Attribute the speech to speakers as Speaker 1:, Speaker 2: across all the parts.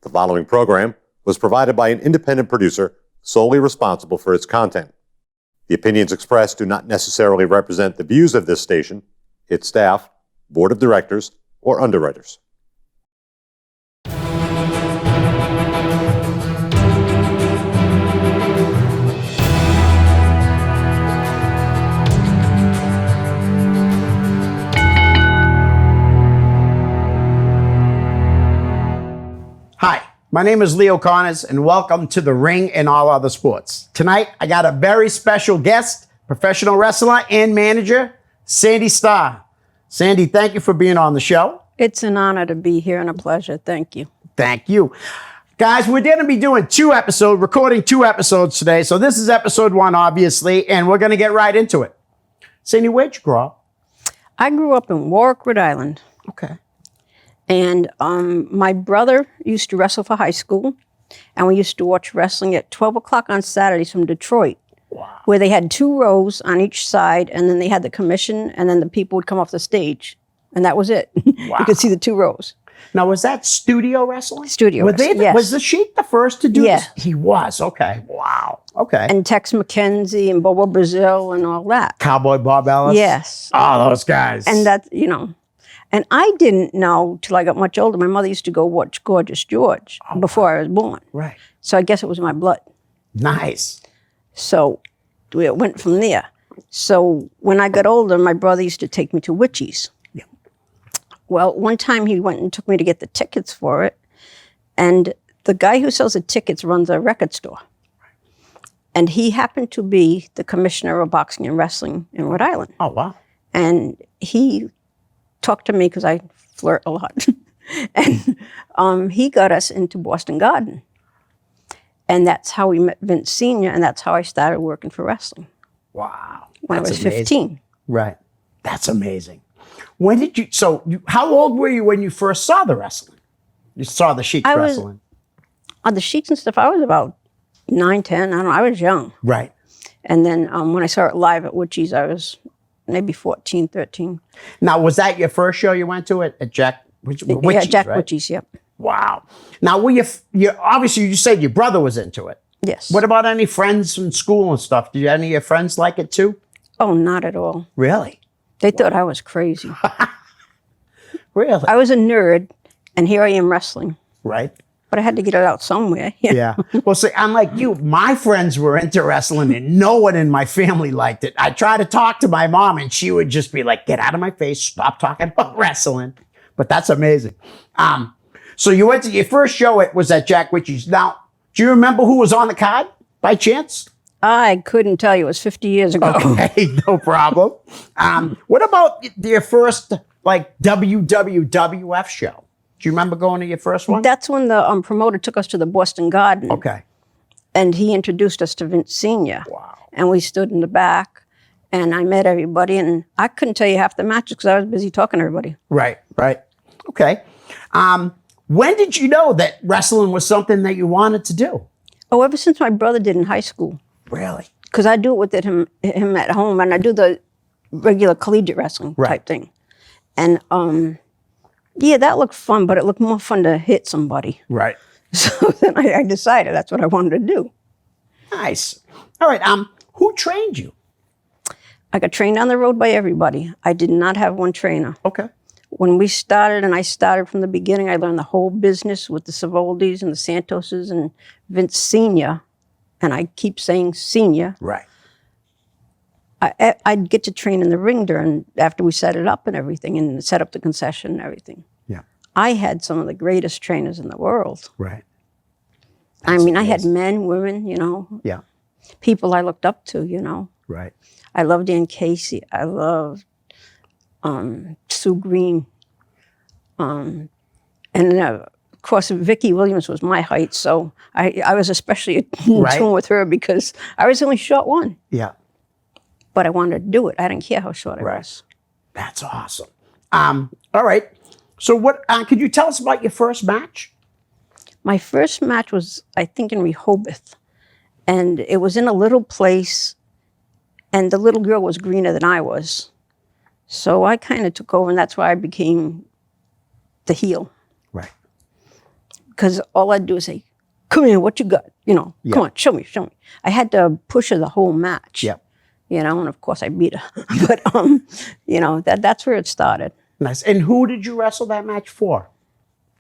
Speaker 1: The following program was provided by an independent producer solely responsible for its content. The opinions expressed do not necessarily represent the views of this station, its staff, board of directors, or underwriters.
Speaker 2: Hi, my name is Leo Connors, and welcome to The Ring and All Other Sports. Tonight, I got a very special guest, professional wrestler and manager, Sandy Starr. Sandy, thank you for being on the show.
Speaker 3: It's an honor to be here and a pleasure. Thank you.
Speaker 2: Thank you. Guys, we're going to be doing recording two episodes today. So this is episode 1, obviously, and we're going to get right into it. Sandy, where'd you grow up?
Speaker 3: I grew up in Warwick, Rhode Island.
Speaker 2: Okay.
Speaker 3: And my brother used to wrestle for high school, and we used to watch wrestling at 12 o'clock on Saturdays from Detroit,
Speaker 2: Wow.
Speaker 3: where they had 2 rows on each side, and then they had the commission, and then the people would come off the stage, and that was it.
Speaker 2: Wow.
Speaker 3: You could see the 2 rows.
Speaker 2: Now, was that studio wrestling?
Speaker 3: Studio wrestling, yes.
Speaker 2: Was the Sheik the first to do
Speaker 3: Yes.
Speaker 2: this? He was, okay. Wow, okay.
Speaker 3: And Tex McKenzie and Bobo Brazil and all that.
Speaker 2: Cowboy Bob Ellis?
Speaker 3: Yes.
Speaker 2: Oh, those guys.
Speaker 3: And that, and I didn't know till I got much older. My mother used to go watch Gorgeous George before I was born.
Speaker 2: Right.
Speaker 3: So I guess it was my blood.
Speaker 2: Nice.
Speaker 3: So it went from there. So when I got older, my brother used to take me to Witchies.
Speaker 2: Yeah.
Speaker 3: Well, one time he went and took me to get the tickets for it. And the guy who sells the tickets runs a record store. And he happened to be the commissioner of boxing and wrestling in Rhode Island.
Speaker 2: Oh, wow.
Speaker 3: And he talked to me because I flirt a lot. And he got us into Boston Garden. And that's how we met Vince Sr., and that's how I started working for wrestling.
Speaker 2: Wow.
Speaker 3: When
Speaker 2: That's
Speaker 3: I was
Speaker 2: amazing.
Speaker 3: 15.
Speaker 2: Right. That's amazing. When did you, how old were you when you first saw the wrestling? You saw the Sheik wrestling?
Speaker 3: On the Sheiks and stuff, I was about 9, 10. I don't know. I was young.
Speaker 2: Right.
Speaker 3: And then when I saw it live at Witchies, I was maybe 14, 13.
Speaker 2: Now, was that your first show you went to at Jack Witchies,
Speaker 3: Yeah, Jack
Speaker 2: right?
Speaker 3: Witchies, yep.
Speaker 2: Wow. Now, were you obviously you said your brother was into it.
Speaker 3: Yes.
Speaker 2: What about any friends from school and stuff? Did any of your friends like it too?
Speaker 3: Oh, not at all.
Speaker 2: Really?
Speaker 3: They thought I was crazy.
Speaker 2: Really?
Speaker 3: I was a nerd, and here I am wrestling.
Speaker 2: Right.
Speaker 3: But I had to get it out somewhere.
Speaker 2: Yeah. Well, see, unlike you, my friends were into wrestling and no one in my family liked it. I tried to talk to my mom and she would just be like, get out of my face, stop talking about wrestling. But that's amazing. So you went to your first show, it was at Jack Witchies. Now, do you remember who was on the card by chance?
Speaker 3: I couldn't tell you. It was 50 years ago.
Speaker 2: Okay, no problem. What about your first WWF show? Do you remember going to your first one?
Speaker 3: That's when the promoter took us to the Boston Garden.
Speaker 2: Okay.
Speaker 3: And he introduced us to Vince Sr.
Speaker 2: Wow.
Speaker 3: And we stood in the back, and I met everybody, and I couldn't tell you half the matches because I was busy talking to everybody.
Speaker 2: Right. Okay. When did you know that wrestling was something that you wanted to do?
Speaker 3: Oh, ever since my brother did in high school.
Speaker 2: Really?
Speaker 3: Because I do it with him at home, and I do the regular collegiate wrestling type thing. And yeah, that looked fun, but it looked more fun to hit somebody.
Speaker 2: Right.
Speaker 3: So then I decided that's what I wanted to do.
Speaker 2: Nice. All right. Who trained you?
Speaker 3: I got trained on the road by everybody. I did not have one trainer.
Speaker 2: Okay.
Speaker 3: When we started, and I started from the beginning, I learned the whole business with the Savoldis and the Santoses and Vince Sr., and I keep saying Senior.
Speaker 2: Right.
Speaker 3: I'd get to train in the ring after we set it up and everything, and set up the concession and everything.
Speaker 2: Yeah.
Speaker 3: I had some of the greatest trainers in the world.
Speaker 2: Right.
Speaker 3: I mean, I had men, women,
Speaker 2: Yeah.
Speaker 3: people I looked up to,
Speaker 2: Right.
Speaker 3: I loved Dan Casey. I loved Sue Green. And of course, Vicki Williams was my height, so I was especially in tune with her because I was only short one.
Speaker 2: Yeah.
Speaker 3: But I wanted to do it. I didn't care how short I was.
Speaker 2: That's awesome. All right. So what could you tell us about your first match?
Speaker 3: My first match was, I think, in Rehoboth. And it was in a little place, and the little girl was greener than I was. So I kind of took over, and that's why I became the heel.
Speaker 2: Right.
Speaker 3: because all I'd do is say, come here, what you got? You know, come on, show me. I had to push her the whole match.
Speaker 2: Yep.
Speaker 3: You know, and of course I beat her. But, you know, that's where it started.
Speaker 2: Nice. And who did you wrestle that match for?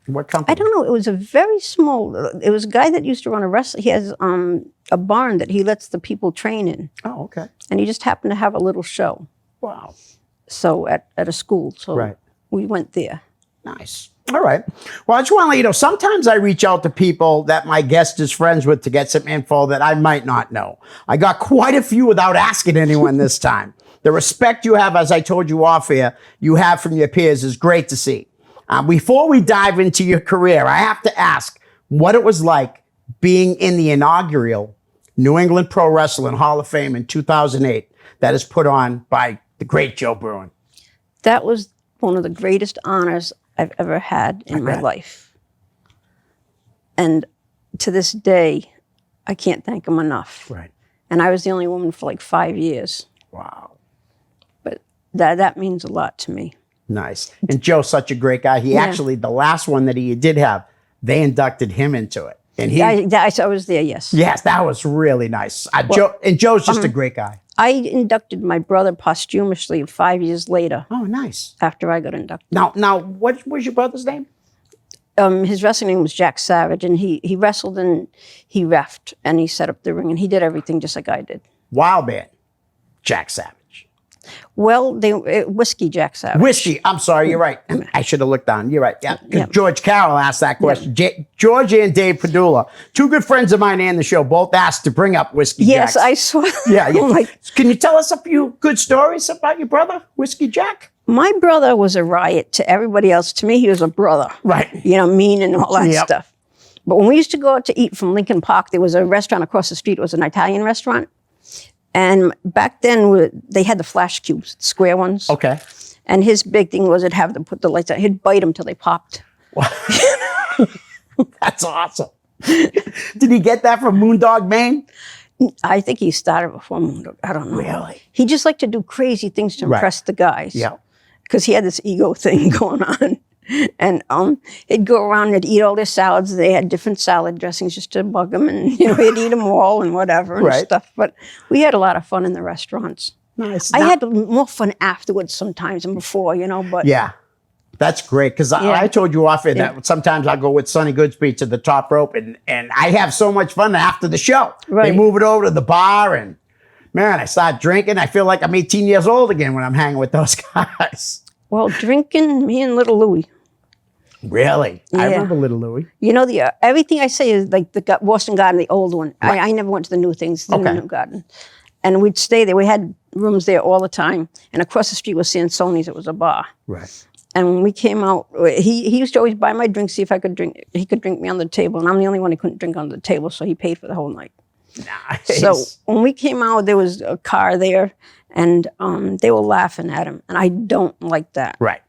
Speaker 2: What company?
Speaker 3: I don't know. It was a very small, it was a guy that used to run a wrestling. He has a barn that he lets the people train in.
Speaker 2: Oh, okay.
Speaker 3: And he just happened to have a little show.
Speaker 2: Wow.
Speaker 3: So at a school. So
Speaker 2: Right.
Speaker 3: we went there.
Speaker 2: Nice. All right. Well, I just want to let you know, sometimes I reach out to people that my guest is friends with to get some info that I might not know. I got quite a few without asking anyone this time. The respect you have, as I told you off air, you have from your peers is great to see. Before we dive into your career, I have to ask what it was like being in the inaugural New England Pro Wrestling Hall of Fame in 2008 that is put on by the great Joe Bruin.
Speaker 3: That was one of the greatest honors I've ever had in my life. And to this day, I can't thank him enough.
Speaker 2: Right.
Speaker 3: And I was the only woman for like 5 years.
Speaker 2: Wow.
Speaker 3: But that means a lot to me.
Speaker 2: Nice. And Joe's such a great guy. He actually, the last one that he did have, they inducted him into it. And he,
Speaker 3: I was there, yes.
Speaker 2: yes, that was really nice. Joe's just a great guy.
Speaker 3: I inducted my brother posthumously 5 years later
Speaker 2: Oh, nice.
Speaker 3: after I got inducted.
Speaker 2: Now, what was your brother's name?
Speaker 3: His wrestling name was Jack Savage, and he wrestled and he reffed, and he set up the ring, and he did everything just like I did.
Speaker 2: Wild Man. Jack Savage.
Speaker 3: Well, Whiskey Jack Savage.
Speaker 2: Whiskey. I'm sorry, you're right. I should have looked down. You're right. Yeah. 'Cause
Speaker 3: Yep.
Speaker 2: George Carroll asked that question. George and Dave Padula, two good friends of mine and the show, both asked to bring up Whiskey
Speaker 3: Yes,
Speaker 2: Jack.
Speaker 3: I saw.
Speaker 2: Yeah.
Speaker 3: I'm like,
Speaker 2: Can you tell us a few good stories about your brother, Whiskey Jack?
Speaker 3: my brother was a riot to everybody else. To me, he was a brother.
Speaker 2: Right.
Speaker 3: You know, mean and all that
Speaker 2: Yep.
Speaker 3: stuff. But when we used to go out to eat from Lincoln Park, there was a restaurant across the street. It was an Italian restaurant. And back then, they had the flash cubes, square ones.
Speaker 2: Okay.
Speaker 3: And his big thing was he'd have them put the lights on. He'd bite them till they popped.
Speaker 2: That's awesome. Did he get that from Moondog, Maine?
Speaker 3: I think he started before Moondog. I don't know.
Speaker 2: Really?
Speaker 3: He just liked to do crazy things to impress the guys.
Speaker 2: Yeah.
Speaker 3: Because he had this ego thing going on. And he'd go around and eat all their salads. They had different salad dressings just to bug him. And, you know, he'd eat them all and whatever and stuff. But we had a lot of fun in the restaurants.
Speaker 2: Nice.
Speaker 3: I had more fun afterwards sometimes than before, you know. But
Speaker 2: Yeah. That's great. Because I told you off that sometimes I'll go with Sonny Goodspeed to the top rope and I have so much fun after the show.
Speaker 3: Right.
Speaker 2: They move it over to the bar and man, I start drinking. I feel like I'm 18 years old again when I'm hanging with those guys.
Speaker 3: well, drinking, me and little Louie.
Speaker 2: Really? I
Speaker 3: Yeah.
Speaker 2: remember Little Louie.
Speaker 3: You know, everything I say is like the Boston Garden, the old one. I never went to the new things, the new garden. And we'd stay there. We had rooms there all the time. And across the street was Sansoni's. It was a bar.
Speaker 2: Right.
Speaker 3: And when we came out, he used to always buy my drink, see if I could drink. He could drink me on the table. And I'm the only one who couldn't drink on the table. So he paid for the whole night.
Speaker 2: Nice.
Speaker 3: So when we came out, there was a car there. And they were laughing at him. And I don't like that.
Speaker 2: Right.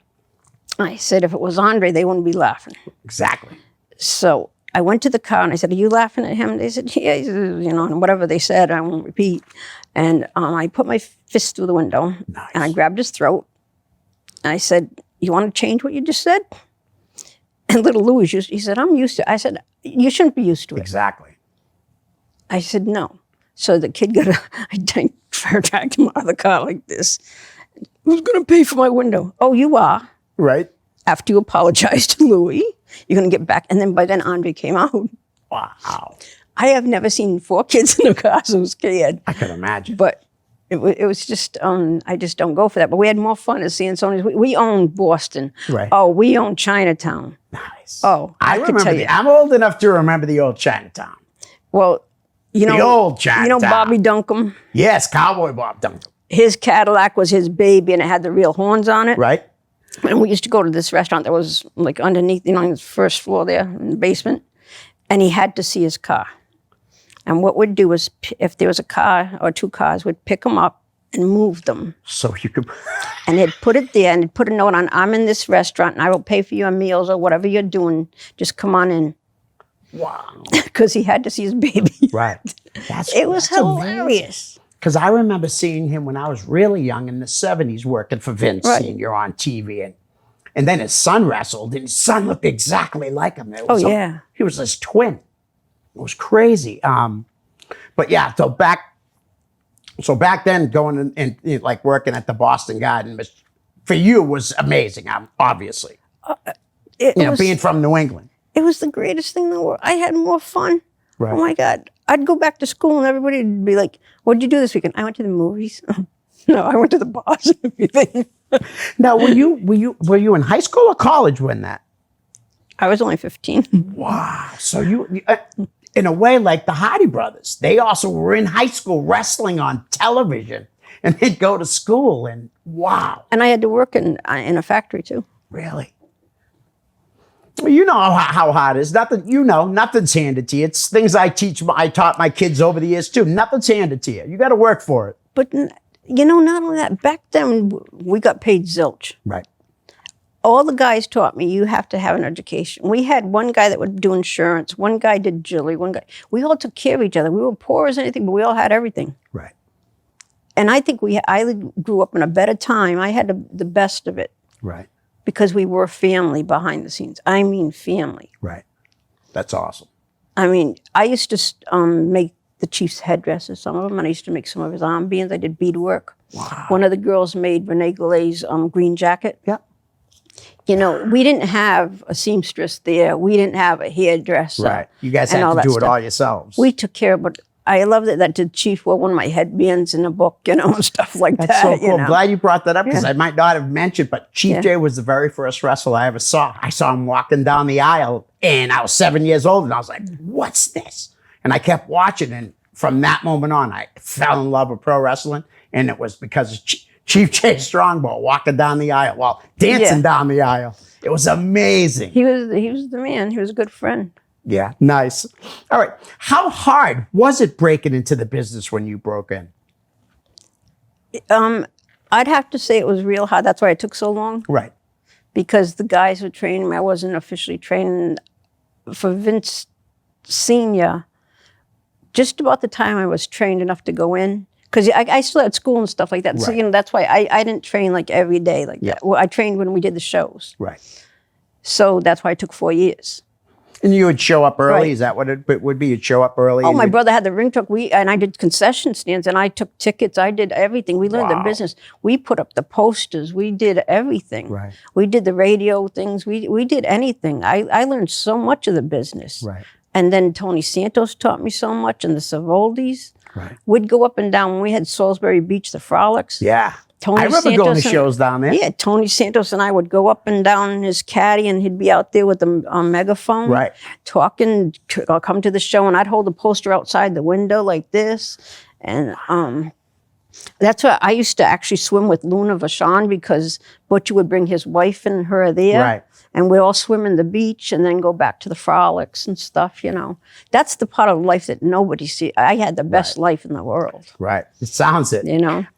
Speaker 3: I said, if it was Andre, they wouldn't be laughing.
Speaker 2: Exactly.
Speaker 3: So I went to the car and I said, are you laughing at him? They said, yeah, you know, and whatever they said, I won't repeat. And I put my fist through the window and I grabbed his throat. And I said, you want to change what you just said? And little Louis, he said, I'm used to it. I said, you shouldn't be used to it.
Speaker 2: Exactly.
Speaker 3: I said, no. So the kid I dragged him out of the car like this. Who's going to pay for my window? Oh, you are.
Speaker 2: Right.
Speaker 3: After you apologize to Louis, you're going to get back. And then by then, Andre came out.
Speaker 2: Wow.
Speaker 3: I have never seen 4 kids in a car so scared.
Speaker 2: I can imagine.
Speaker 3: But it was just, I just don't go for that. But we had more fun at seeing Sony's. We owned Boston.
Speaker 2: Right.
Speaker 3: Oh, we owned Chinatown.
Speaker 2: Nice.
Speaker 3: Oh, I could tell you.
Speaker 2: I'm old enough to remember the old Chinatown.
Speaker 3: Well, you know.
Speaker 2: The old Chinatown.
Speaker 3: You know Bobby Duncombe?
Speaker 2: Yes, Cowboy Bob Duncan.
Speaker 3: His Cadillac was his baby and it had the real horns on it.
Speaker 2: Right.
Speaker 3: And we used to go to this restaurant that was like underneath, you know, on the first floor there in the basement. And he had to see his car. And what we'd do is, if there was a car or 2 cars, we'd pick them up and move them.
Speaker 2: So you could.
Speaker 3: And he'd put it there and he'd put a note on, I'm in this restaurant and I will pay for your meals or whatever you're doing. Just come on in.
Speaker 2: Wow.
Speaker 3: Because he had to see his baby.
Speaker 2: Right.
Speaker 3: It was hilarious.
Speaker 2: Because I remember seeing him when I was really young in the 70s working for Vince
Speaker 3: Right.
Speaker 2: Sr. on TV. And And then his son wrestled, and his son looked exactly like him. It was
Speaker 3: yeah.
Speaker 2: he was his twin. It was crazy. But yeah, so back then, going and like working at the Boston Garden for you was amazing. Obviously, being from New England,
Speaker 3: it was the greatest thing in the world. I had more fun.
Speaker 2: Right.
Speaker 3: Oh my God! I'd go back to school and everybody would be like, "What'd you do this weekend?" I went to the movies. No, I went to the bars and everything.
Speaker 2: Now, were you in high school or college when that?
Speaker 3: I was only 15.
Speaker 2: Wow. So you in a way, like the Hardy brothers, they also were in high school wrestling on television, and they'd go to school. And wow,
Speaker 3: And I had to work in a factory too.
Speaker 2: really? Well, you know how hard it is. Nothing's handed to you. It's things I taught my kids over the years too. Nothing's handed to you. You got to work for it.
Speaker 3: But not only that, back then we got paid zilch.
Speaker 2: Right.
Speaker 3: All the guys taught me you have to have an education. We had one guy that would do insurance, one guy did jewelry, we all took care of each other. We were poor as anything, but we all had everything.
Speaker 2: Right.
Speaker 3: And I think I grew up in a better time. I had the best of it.
Speaker 2: Right.
Speaker 3: Because we were family behind the scenes. I mean family.
Speaker 2: Right. That's awesome.
Speaker 3: I mean, I used to make the chief's headdresses, some of them, and I used to make some of his armbands. I did beadwork.
Speaker 2: Wow.
Speaker 3: One of the girls made Rene Goulet's green jacket.
Speaker 2: Yeah.
Speaker 3: We didn't have a seamstress there. We didn't have a hairdresser.
Speaker 2: Right. You guys
Speaker 3: and
Speaker 2: had
Speaker 3: all
Speaker 2: to
Speaker 3: that
Speaker 2: do it
Speaker 3: stuff.
Speaker 2: all yourselves.
Speaker 3: We took care of it. I loved it that the chief wore one of my headbands in a book, and stuff like
Speaker 2: That's
Speaker 3: that.
Speaker 2: so cool. I'm glad you brought that up because
Speaker 3: Yeah.
Speaker 2: I might not have mentioned, but Chief Jay was the very first wrestler I ever saw. I saw him walking down the aisle, and I was 7 years old, and I was like, what's this? And I kept watching, and from that moment on, I fell in love with pro wrestling, and it was because of Chief Jay Strongbow walking down the aisle, dancing down the aisle. It was amazing.
Speaker 3: He was the man. He was a good friend.
Speaker 2: Yeah, nice. All right. How hard was it breaking into the business when you broke in?
Speaker 3: I'd have to say it was real hard. That's why it took so long.
Speaker 2: Right.
Speaker 3: Because the guys were training me. I wasn't officially trained. For Vince Sr., just about the time I was trained enough to go in, because I still had school and stuff like that.
Speaker 2: Right.
Speaker 3: So, that's why I didn't train like every day like that. Well, I trained when we did the shows.
Speaker 2: Right.
Speaker 3: So that's why it took 4 years.
Speaker 2: And you would show up early?
Speaker 3: Right.
Speaker 2: Is that what it would be? You'd show up early?
Speaker 3: Oh, my brother had the ring truck. And I did concession stands, and I took tickets. I did everything. We learned the
Speaker 2: Wow.
Speaker 3: business. We put up the posters. We did everything.
Speaker 2: Right.
Speaker 3: We did the radio things. We did anything. I learned so much of the business.
Speaker 2: Right.
Speaker 3: And then Tony Santos taught me so much, and the Savoldis.
Speaker 2: Right.
Speaker 3: We'd go up and down when we had Salisbury Beach, the Frolics.
Speaker 2: Yeah.
Speaker 3: Tony
Speaker 2: I remember
Speaker 3: Santos
Speaker 2: going to shows down there.
Speaker 3: Yeah, Tony Santos and I would go up and down in his caddy, and he'd be out there with a megaphone,
Speaker 2: Right.
Speaker 3: talking. I'll come to the show, and I'd hold a poster outside the window like this, and that's why I used to actually swim with Luna Vachon, because Butcher would bring his wife and her there,
Speaker 2: Right.
Speaker 3: and we'd all swim in the beach and then go back to the frolics and stuff. That's the part of life that nobody sees. I had the best life in the world.
Speaker 2: Right. It sounds it.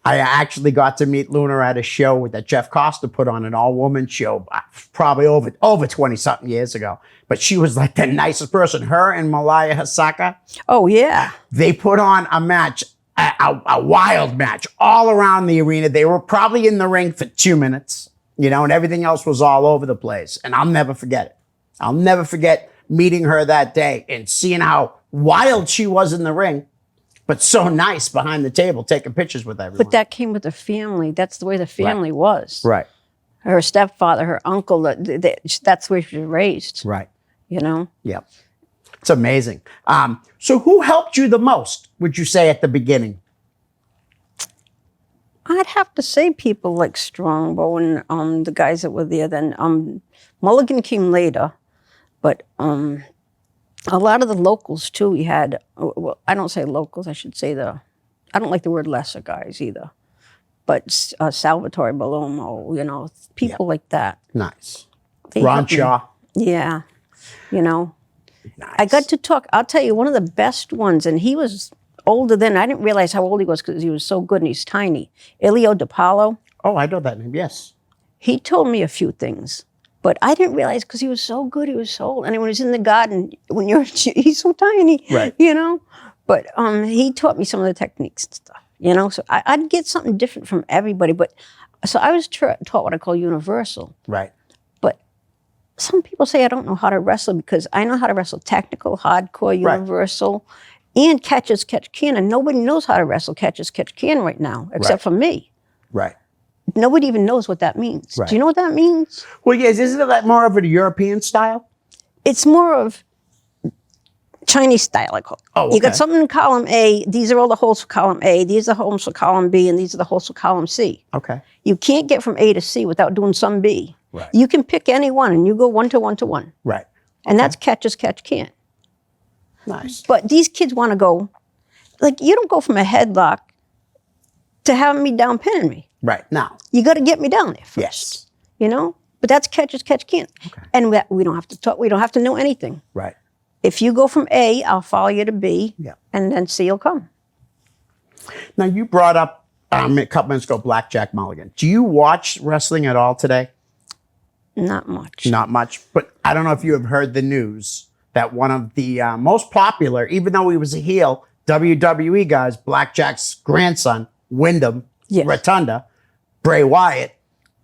Speaker 2: I actually got to meet Luna at a show that Jeff Costa put on, an all-woman show, probably over 20-something years ago. But she was like the nicest person. Her and Malaya Hasaka,
Speaker 3: Oh yeah.
Speaker 2: they put on a match, a wild match all around the arena. They were probably in the ring for 2 minutes, and everything else was all over the place. And I'll never forget it. I'll never forget meeting her that day and seeing how wild she was in the ring, but so nice behind the table, taking pictures with everyone.
Speaker 3: But that came with the family. That's the way the family was.
Speaker 2: Right.
Speaker 3: Her stepfather, her uncle, that's where she was raised,
Speaker 2: Right. Yep. It's amazing. So who helped you the most, would you say, at the beginning?
Speaker 3: I'd have to say people like Strongbow and the guys that were there then. Mulligan came later, but a lot of the locals too we had. Well, I don't say locals, I should say I don't like the word lesser guys either. But Salvatore Balomo, people like that.
Speaker 2: Nice.
Speaker 3: They
Speaker 2: Ron
Speaker 3: helped me.
Speaker 2: Shaw.
Speaker 3: Yeah,
Speaker 2: Nice.
Speaker 3: I got to talk, I'll tell you, one of the best ones, and he was older then. I didn't realize how old he was because he was so good and he's tiny. Ilio DiPaolo.
Speaker 2: Oh, I know that name, yes.
Speaker 3: He told me a few things, but I didn't realize because he was so good, he was so old. And when he's in the garden, he's so tiny,
Speaker 2: Right.
Speaker 3: But he taught me some of the techniques and stuff, So I'd get something different from everybody. But so I was taught what I call universal.
Speaker 2: Right.
Speaker 3: some people say I don't know how to wrestle because I know how to wrestle technical, hardcore,
Speaker 2: Right.
Speaker 3: universal, and catch as catch can. And nobody knows how to wrestle catch as catch can right now, except for me.
Speaker 2: Right.
Speaker 3: Nobody even knows what that means.
Speaker 2: Right.
Speaker 3: Do you know what that means?
Speaker 2: Well, yes, isn't it like more of a European style?
Speaker 3: It's more of Chinese style, I call it.
Speaker 2: Oh,
Speaker 3: You got
Speaker 2: okay.
Speaker 3: something in column A, these are all the holes for column A, these are the holes for column B, and these are the holes for column C.
Speaker 2: Okay.
Speaker 3: You can't get from A to C without doing some B.
Speaker 2: Right.
Speaker 3: You can pick any one and you go 1 to 1 to 1.
Speaker 2: Right.
Speaker 3: And that's catch as catch can.
Speaker 2: Nice.
Speaker 3: But these kids want to go, like, you don't go from a headlock to having me down pinning me.
Speaker 2: Right. Now.
Speaker 3: You got to get me down there first.
Speaker 2: Yes.
Speaker 3: You know? But that's catch as catch can.
Speaker 2: Okay.
Speaker 3: And we don't have to talk, we don't have to know anything.
Speaker 2: Right.
Speaker 3: If you go from A, I'll follow you to B,
Speaker 2: Yeah.
Speaker 3: and then C will come.
Speaker 2: Now, you brought up a couple minutes ago Blackjack Mulligan. Do you watch wrestling at all today?
Speaker 3: Not much.
Speaker 2: Not much. But I don't know if you have heard the news that one of the most popular, even though he was a heel, WWE guys, Blackjack's grandson, Wyndham
Speaker 3: Yes.
Speaker 2: Rotunda, Bray Wyatt,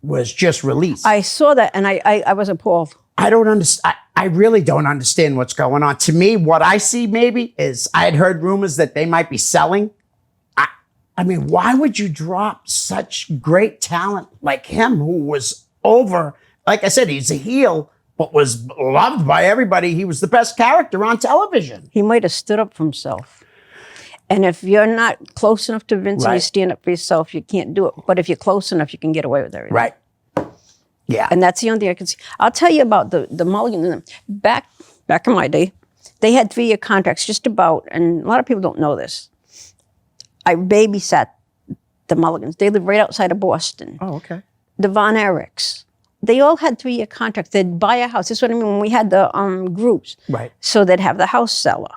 Speaker 2: was just released.
Speaker 3: I saw that, and I was appalled.
Speaker 2: I don't understand. I really don't understand what's going on. To me, what I see maybe is I had heard rumors that they might be selling. I mean, why would you drop such great talent like him who was over, like I said, he's a heel, but was loved by everybody. He was the best character on television.
Speaker 3: He might have stood up for himself. And if you're not close enough to Vince and you
Speaker 2: Right.
Speaker 3: stand up for yourself, you can't do it. But if you're close enough, you can get away with everything.
Speaker 2: Right. Yeah.
Speaker 3: And that's the only thing I can see. I'll tell you about the Mulligan. Back in my day, they had 3-year contracts just about, and a lot of people don't know this. I babysat the Mulligans. They lived right outside of Boston.
Speaker 2: Oh, okay.
Speaker 3: The Von Erichs. They all had 3-year contracts. They'd buy a house. This is what I mean when we had the groups.
Speaker 2: Right.
Speaker 3: So they'd have the house seller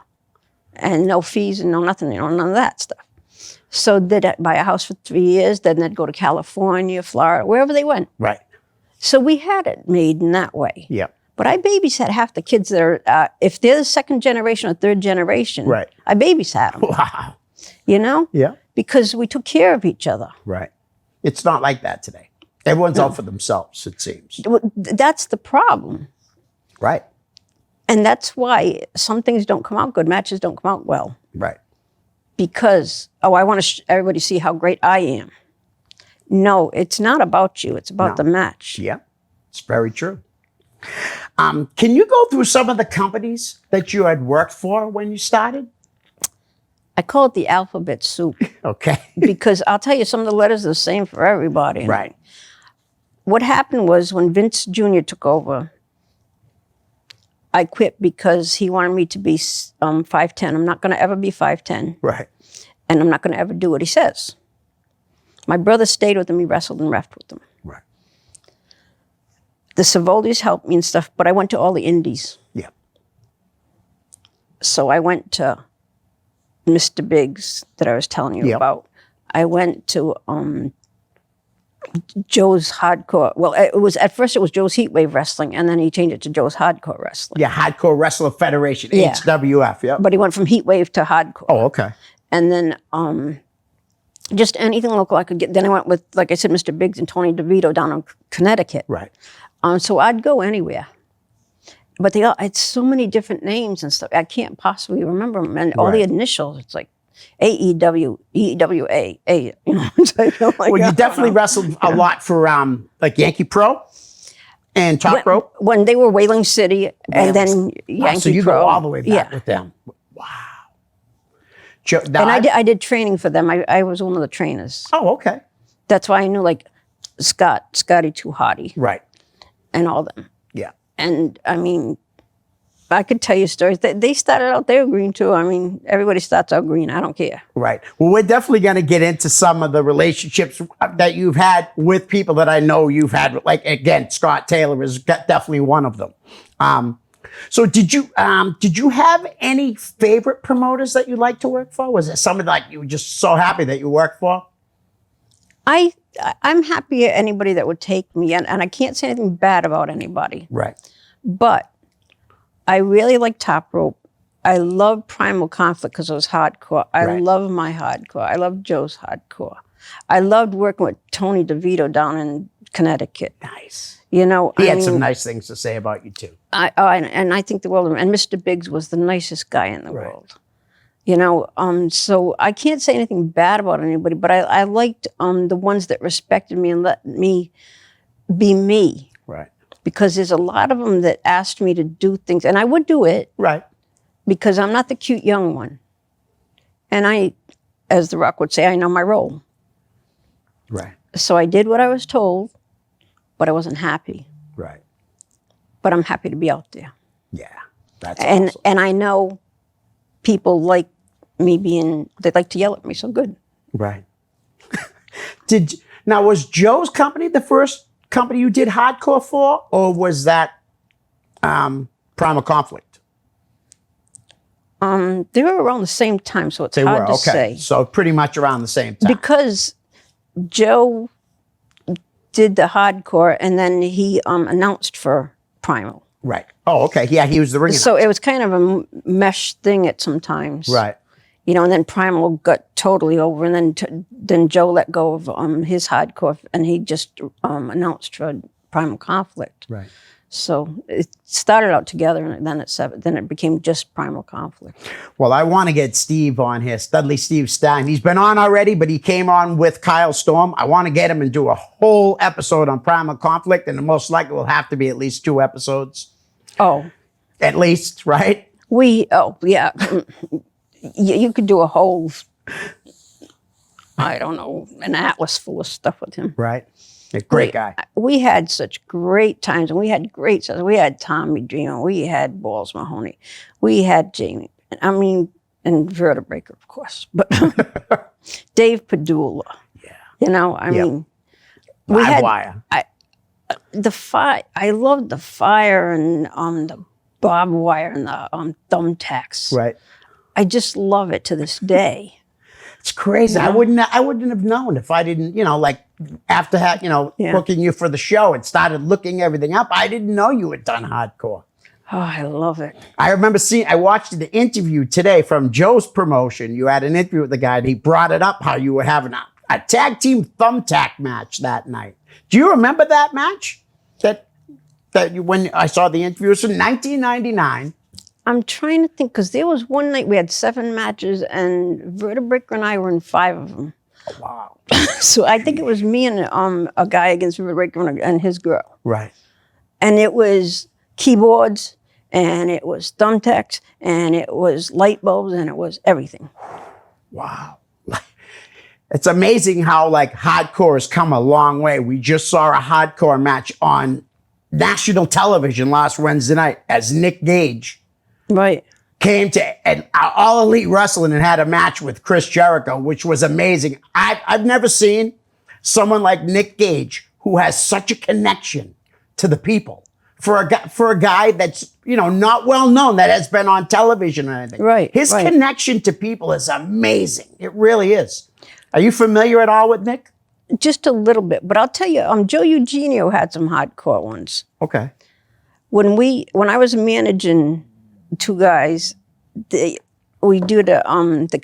Speaker 3: and no fees and no nothing, none of that stuff. So they'd buy a house for 3 years, then they'd go to California, Florida, wherever they went.
Speaker 2: Right.
Speaker 3: So we had it made in that way.
Speaker 2: Yeah.
Speaker 3: But I babysat half the kids that are, if they're the second generation or third generation,
Speaker 2: Right.
Speaker 3: I babysat them,
Speaker 2: Wow.
Speaker 3: you know?
Speaker 2: Yeah.
Speaker 3: Because we took care of each other.
Speaker 2: Right. It's not like that today. Everyone's out for themselves, it seems.
Speaker 3: That's the problem.
Speaker 2: Right.
Speaker 3: And that's why some things don't come out good, matches don't come out well.
Speaker 2: Right.
Speaker 3: Because, I want to everybody see how great I am. No, it's not about you. It's about
Speaker 2: No.
Speaker 3: the match.
Speaker 2: Yeah. It's very true. Can you go through some of the companies that you had worked for when you started?
Speaker 3: I call it the alphabet soup
Speaker 2: Okay.
Speaker 3: because I'll tell you, some of the letters are the same for everybody.
Speaker 2: Right.
Speaker 3: What happened was when Vince Jr. took over, I quit because he wanted me to be 5'10". I'm not going to ever be 5'10",
Speaker 2: Right.
Speaker 3: and I'm not going to ever do what he says. My brother stayed with him. He wrestled and reffed with him.
Speaker 2: Right.
Speaker 3: The Savoldis helped me and stuff, but I went to all the indies.
Speaker 2: Yeah.
Speaker 3: So I went to Mr. Biggs that I was telling you
Speaker 2: Yep.
Speaker 3: about. I went to Joe's Hardcore. Well, at first it was Joe's Heatwave Wrestling, and then he changed it to Joe's Hardcore Wrestling.
Speaker 2: Yeah. Hardcore Wrestler Federation,
Speaker 3: Yeah.
Speaker 2: HWF. Yeah.
Speaker 3: But he went from Heatwave to Hardcore.
Speaker 2: Oh, okay.
Speaker 3: And then just anything local I could get. Then I went with, like I said, Mr. Biggs and Tony DeVito down in Connecticut.
Speaker 2: Right.
Speaker 3: So I'd go anywhere. But they all had so many different names and stuff. I can't possibly remember them. And all the
Speaker 2: Right.
Speaker 3: initials, it's like AEW, EWA, A. You know, it's like, I'm like,
Speaker 2: Well,
Speaker 3: I
Speaker 2: you
Speaker 3: don't
Speaker 2: definitely
Speaker 3: know.
Speaker 2: wrestled a lot for like Yankee Pro and Top Rope.
Speaker 3: When they were Whaling City and then Yankee
Speaker 2: Wow, so you
Speaker 3: Pro.
Speaker 2: go all the way back
Speaker 3: Yeah.
Speaker 2: with them. Wow. Joe, now
Speaker 3: And I did training for them. I was one of the trainers.
Speaker 2: Oh, okay.
Speaker 3: That's why I knew like Scotty Too Hottie
Speaker 2: Right.
Speaker 3: and all them.
Speaker 2: Yeah.
Speaker 3: And I mean, I could tell you stories. They started out, they were green too. I mean, everybody starts out green. I don't care.
Speaker 2: Right. Well, we're definitely going to get into some of the relationships that you've had with people that I know you've had. Like, again, Scott Taylor is definitely one of them. So did you have any favorite promoters that you like to work for? Was it somebody like you were just so happy that you worked for?
Speaker 3: I'm happy at anybody that would take me, and I can't say anything bad about anybody.
Speaker 2: Right.
Speaker 3: But I really like Top Rope. I love Primal Conflict because it was hardcore. I
Speaker 2: Right.
Speaker 3: love my hardcore. I love Joe's hardcore. I loved working with Tony DeVito down in Connecticut.
Speaker 2: Nice.
Speaker 3: You know,
Speaker 2: He had some nice things to say about you too.
Speaker 3: And I think the world of him. And Mr. Biggs was the nicest guy in the world. You know, so I can't say anything bad about anybody, but I liked the ones that respected me and let me be me.
Speaker 2: Right.
Speaker 3: Because there's a lot of them that asked me to do things, and I would do it.
Speaker 2: Right.
Speaker 3: Because I'm not the cute young one. And I, as The Rock would say, I know my role.
Speaker 2: Right.
Speaker 3: So I did what I was told, but I wasn't happy.
Speaker 2: Right.
Speaker 3: But I'm happy to be out there.
Speaker 2: Yeah. That's awesome.
Speaker 3: And I know people like me they like to yell at me, so good.
Speaker 2: Right. Now, was Joe's company the first company you did hardcore for, or was that Primal Conflict?
Speaker 3: They were around the same time, so it's hard to say.
Speaker 2: So pretty much around the same time.
Speaker 3: Because Joe did the hardcore, and then he announced for Primal.
Speaker 2: Right. Oh, okay. Yeah, he was the ring
Speaker 3: So it was kind of a mesh thing at some times.
Speaker 2: Right.
Speaker 3: You know, and then Primal got totally over, and then Joe let go of his hardcore, and he just announced for Primal Conflict.
Speaker 2: Right.
Speaker 3: So it started out together, and then it became just Primal Conflict.
Speaker 2: Well, I want to get Steve on here, Studley Steve Stein. He's been on already, but he came on with Kyle Storm. I want to get him and do a whole episode on Primal Conflict, and the most likely will have to be at least 2 episodes.
Speaker 3: Oh.
Speaker 2: At least, right?
Speaker 3: Yeah. You could do a whole, I don't know, an atlas full of stuff with him.
Speaker 2: Right. A great guy.
Speaker 3: We had such great times, and we had great stuff. We had Tommy Dreamer, we had Balls Mahoney, we had Jamie, and Verta Breaker, of course, but Dave Padula. Yeah. You know, I mean, we had
Speaker 2: wire.
Speaker 3: I loved the fire and the barbed wire and the thumbtacks.
Speaker 2: Right.
Speaker 3: I just love it to this day.
Speaker 2: It's crazy.
Speaker 3: Yeah.
Speaker 2: I wouldn't have known if I didn't, like after booking you for the show and started looking everything up. I didn't know you had done hardcore.
Speaker 3: Oh, I love it.
Speaker 2: I remember I watched the interview today from Joe's promotion. You had an interview with the guy and he brought it up how you were having a tag team thumbtack match that night. Do you remember that match? When I saw the interview, it was in 1999.
Speaker 3: I'm trying to think, because there was one night we had 7 matches, and Verta Breaker and I were in 5 of them.
Speaker 2: Oh, wow.
Speaker 3: So I think it was me and a guy against Verta Breaker and his girl.
Speaker 2: Right.
Speaker 3: And it was keyboards, and it was thumbtacks, and it was light bulbs, and it was everything.
Speaker 2: Wow. It's amazing how hardcore has come a long way. We just saw a hardcore match on national television last Wednesday night as Nick Gage
Speaker 3: Right.
Speaker 2: came to an All Elite Wrestling and had a match with Chris Jericho, which was amazing. I've never seen someone like Nick Gage who has such a connection to the people for a guy that's not well known, that has been on television or anything.
Speaker 3: Right.
Speaker 2: His connection to people is amazing. It really is. Are you familiar at all with Nick?
Speaker 3: Just a little bit, but I'll tell you, Joe Eugenio had some hardcore ones.
Speaker 2: Okay.
Speaker 3: When I was managing 2 guys, we do the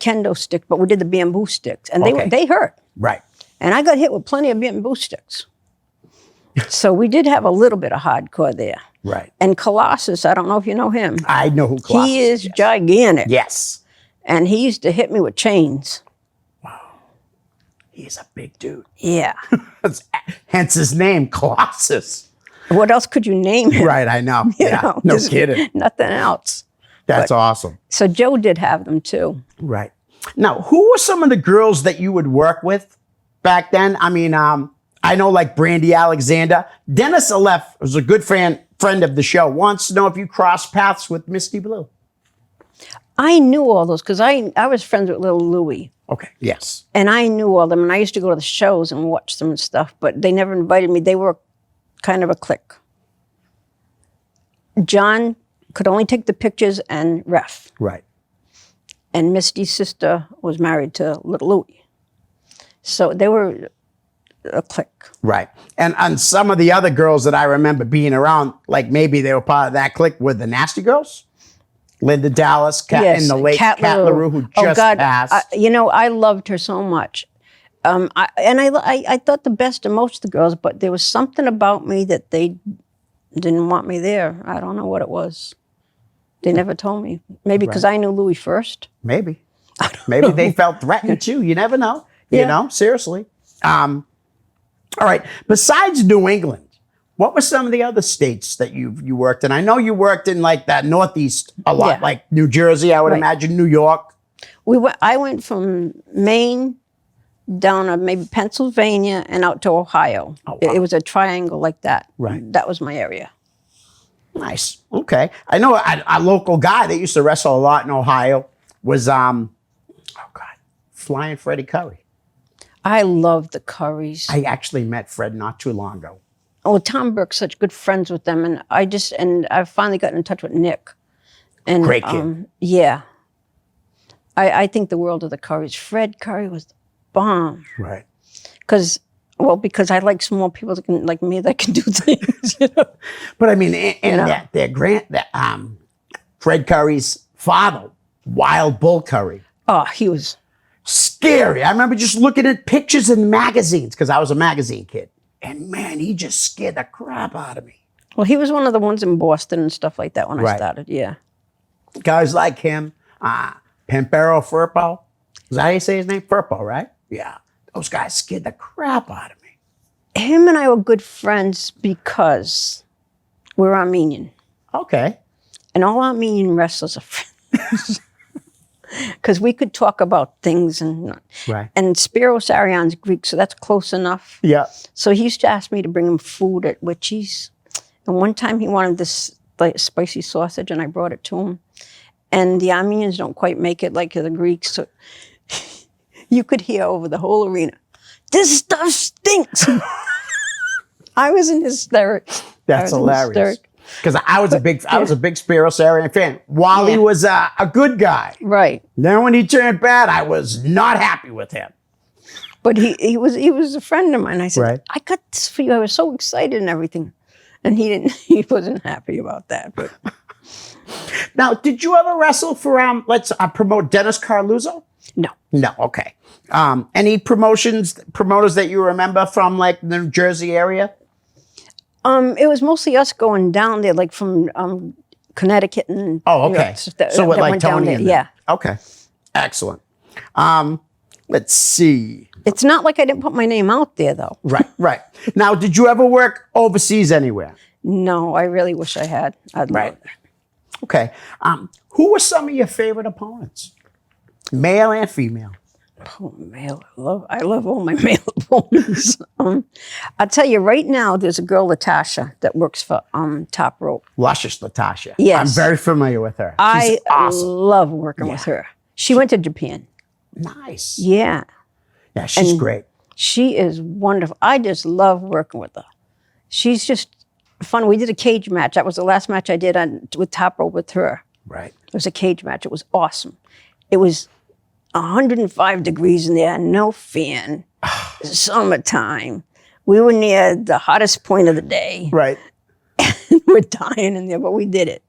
Speaker 3: kendo stick, but we did the bamboo sticks, and they hurt.
Speaker 2: Right.
Speaker 3: And I got hit with plenty of bamboo sticks. So we did have a little bit of hardcore there.
Speaker 2: Right.
Speaker 3: And Colossus, I don't know if you know him.
Speaker 2: I know who Colossus
Speaker 3: He is gigantic.
Speaker 2: Yes.
Speaker 3: And he used to hit me with chains.
Speaker 2: He's a big dude.
Speaker 3: Yeah.
Speaker 2: Hence his name, Colossus.
Speaker 3: What else could you name him?
Speaker 2: Right, I know.
Speaker 3: You
Speaker 2: Yeah,
Speaker 3: know,
Speaker 2: no
Speaker 3: just
Speaker 2: kidding.
Speaker 3: Nothing else.
Speaker 2: That's awesome.
Speaker 3: So Joe did have them too.
Speaker 2: Right. Now, who were some of the girls that you would work with back then? I mean, I know Brandy Alexander. Dennis Aleph was a good friend of the show. Wants to know if you crossed paths with Misty Blue.
Speaker 3: I knew all those because I was friends with Little Louie.
Speaker 2: Okay, yes.
Speaker 3: And I knew all of them, and I used to go to the shows and watch them and stuff, but they never invited me. They were kind of a clique. John could only take the pictures and ref.
Speaker 2: Right.
Speaker 3: And Misty's sister was married to Little Louie. So they were a clique.
Speaker 2: Right. And some of the other girls that I remember being around, maybe they were part of that clique, were the Nasty Girls. Linda Dallas, and the late Kat LaRue, who just passed.
Speaker 3: I loved her so much. I thought the best of most of the girls, but there was something about me that they didn't want me there. I don't know what it was. They never told me. Maybe because I knew Louis first.
Speaker 2: Maybe. Maybe they felt threatened too. You never know. You know, seriously. All right. Besides New England, what were some of the other states that you worked in? I know you worked in like that Northeast a lot, like New Jersey, I would imagine, New York.
Speaker 3: I went from Maine down to maybe Pennsylvania and out to Ohio. Oh, wow. It was a triangle like that.
Speaker 2: Right.
Speaker 3: That was my area.
Speaker 2: Nice. Okay. I know a local guy that used to wrestle a lot in Ohio was, Flying Freddie Curry.
Speaker 3: I love the Currys.
Speaker 2: I actually met Fred not too long ago.
Speaker 3: Oh, Tom Burke's such good friends with them. And I finally got in touch with Nick. And,
Speaker 2: great kid.
Speaker 3: Yeah. I think the world of the Currys. Fred Curry was the bomb.
Speaker 2: Right.
Speaker 3: Because I like small people that can, like me, that can do things. You know?
Speaker 2: But I mean, Fred Curry's father, Wild Bull Curry.
Speaker 3: Oh, he was
Speaker 2: scary. I remember just looking at pictures in magazines because I was a magazine kid. And man, he just scared the crap out of me.
Speaker 3: Well, he was one of the ones in Boston and stuff like that when I started, yeah.
Speaker 2: Guys like him, Pampero Firpo. Is that how you say his name? Firpo, right? Yeah. Those guys scared the crap out of me.
Speaker 3: Him and I were good friends because we're Armenian.
Speaker 2: Okay.
Speaker 3: And all Armenian wrestlers are friends. Because we could talk about things and Spiros Arian's Greek, so that's close enough.
Speaker 2: Yeah.
Speaker 3: So he used to ask me to bring him food at Witchy's. And one time he wanted this spicy sausage and I brought it to him. And the Armenians don't quite make it like the Greeks. So you could hear over the whole arena, "This stuff stinks." I was in hysterics.
Speaker 2: That's hilarious. Because I was a big Spiros Arian fan. Wally was a good guy.
Speaker 3: Right.
Speaker 2: Then when he turned bad, I was not happy with him.
Speaker 3: But he was a friend of mine. I said, "I got this for you." I was so excited and everything. And he wasn't happy about that. But
Speaker 2: now, did you ever wrestle for let's promote Dennis Carluzzo?
Speaker 3: No.
Speaker 2: No, okay. Any promoters that you remember from like the New Jersey area?
Speaker 3: It was mostly us going down there, like from Connecticut and
Speaker 2: okay. So what, like Tony and
Speaker 3: yeah.
Speaker 2: Okay. Excellent. Let's see.
Speaker 3: It's not like I didn't put my name out there though.
Speaker 2: Right. Now, did you ever work overseas anywhere?
Speaker 3: No, I really wish I had. I'd love it.
Speaker 2: Okay. Who were some of your favorite opponents? Male and female.
Speaker 3: Oh, male. I love all my male opponents. I'll tell you right now, there's a girl, Latasha, that works for Top Rope.
Speaker 2: Luscious Latasha.
Speaker 3: Yes.
Speaker 2: I'm very familiar with her.
Speaker 3: She's
Speaker 2: awesome.
Speaker 3: Love working with her. She went to Japan.
Speaker 2: Nice.
Speaker 3: Yeah.
Speaker 2: Yeah, she's great.
Speaker 3: She is wonderful. I just love working with her. She's just fun. We did a cage match. That was the last match I did with Top Rope with her.
Speaker 2: Right.
Speaker 3: It was a cage match. It was awesome. It was 105 degrees in there, no fan, summertime. We were near the hottest point of the day.
Speaker 2: Right.
Speaker 3: We're dying in there, but we did it.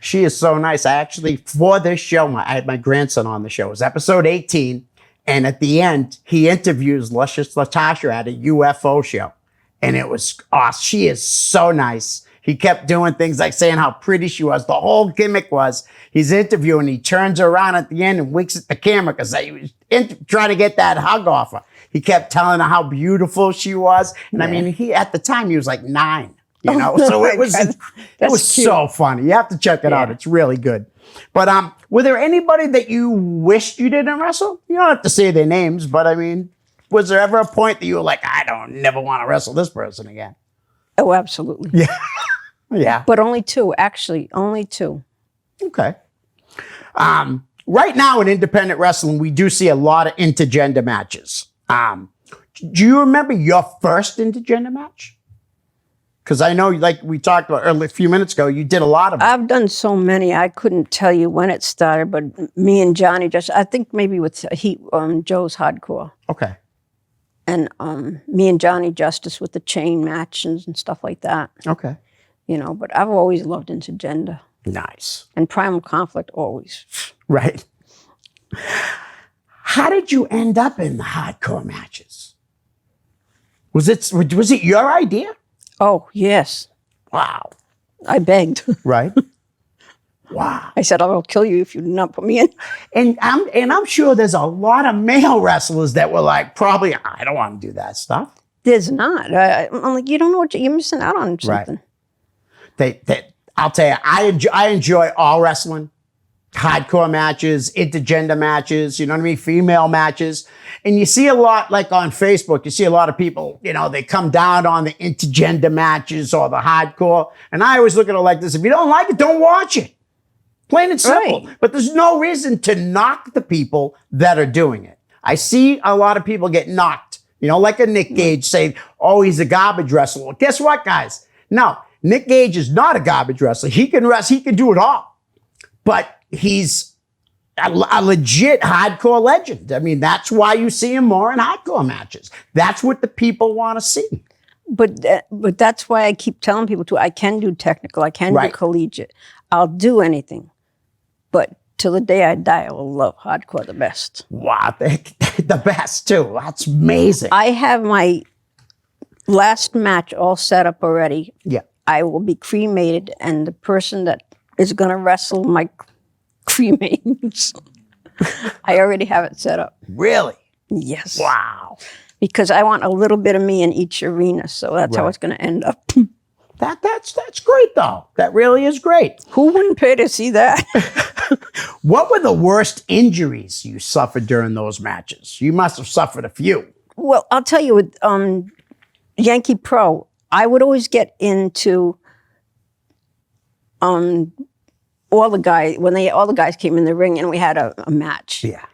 Speaker 2: She is so nice. I actually, for this show, I had my grandson on the show. It was episode 18. And at the end, he interviews Luscious Latasha at a UFO show. And it was awesome. She is so nice. He kept doing things like saying how pretty she was. The whole gimmick was he's interviewing, he turns around at the end and winks at the camera because he was trying to get that hug off her. He kept telling her how beautiful she was. And I mean, at the time, he was like 9, you know? So it was so funny. You have to check it out. It's really good. But were there anybody that you wished you didn't wrestle? You don't have to say their names, but I mean, was there ever a point that you were like, I don't never want to wrestle this person again?
Speaker 3: Oh, absolutely.
Speaker 2: Yeah. Yeah.
Speaker 3: But only 2, actually. Only 2.
Speaker 2: Okay. Right now in independent wrestling, we do see a lot of intergender matches. Do you remember your first intergender match? Because I know, like we talked about a few minutes ago, you did a lot of them.
Speaker 3: I've done so many. I couldn't tell you when it started, but me and Johnny I think maybe with Joe's Hardcore.
Speaker 2: Okay.
Speaker 3: And me and Johnny Justice with the chain matches and stuff like that.
Speaker 2: Okay.
Speaker 3: You know, but I've always loved intergender.
Speaker 2: Nice.
Speaker 3: And Primal Conflict, always.
Speaker 2: Right. How did you end up in the hardcore matches? Was it your idea?
Speaker 3: Oh, yes.
Speaker 2: Wow.
Speaker 3: I begged.
Speaker 2: Right? Wow.
Speaker 3: I said, I will kill you if you do not put me in.
Speaker 2: And I'm sure there's a lot of male wrestlers that were like, probably, I don't want to do that stuff.
Speaker 3: There's not. I'm like, you don't know what you're missing out on something.
Speaker 2: I'll tell you, I enjoy all wrestling. Hardcore matches, intergender matches, you know what I mean? Female matches. And you see a lot, like on Facebook, you see a lot of people, you know, they come down on the intergender matches or the hardcore. And I always look at it like this. If you don't like it, don't watch it. Plain and simple.
Speaker 3: Right.
Speaker 2: But there's no reason to knock the people that are doing it. I see a lot of people get knocked, you know, like a Nick Gage saying, oh, he's a garbage wrestler. Well, guess what, guys? No, Nick Gage is not a garbage wrestler. He can wrestle, he can do it all. But he's a legit hardcore legend. I mean, that's why you see him more in hardcore matches. That's what the people want to see.
Speaker 3: But that's why I keep telling people too, I can do technical, I can do collegiate. I'll do anything. But till the day I die, I will love hardcore the best.
Speaker 2: Wow, the best too. That's amazing.
Speaker 3: I have my last match all set up already.
Speaker 2: Yeah.
Speaker 3: I will be cremated, and the person that is going to wrestle my cremains, I already have it set up.
Speaker 2: Really?
Speaker 3: Yes.
Speaker 2: Wow.
Speaker 3: Because I want a little bit of me in each arena, so that's how it's going to end up.
Speaker 2: That's great though. That really is great.
Speaker 3: Who wouldn't pay to see that?
Speaker 2: What were the worst injuries you suffered during those matches? You must have suffered a few.
Speaker 3: Well, I'll tell you, with Yankee Pro, I would always get into all the guys came in the ring and we had a match.
Speaker 2: Yeah.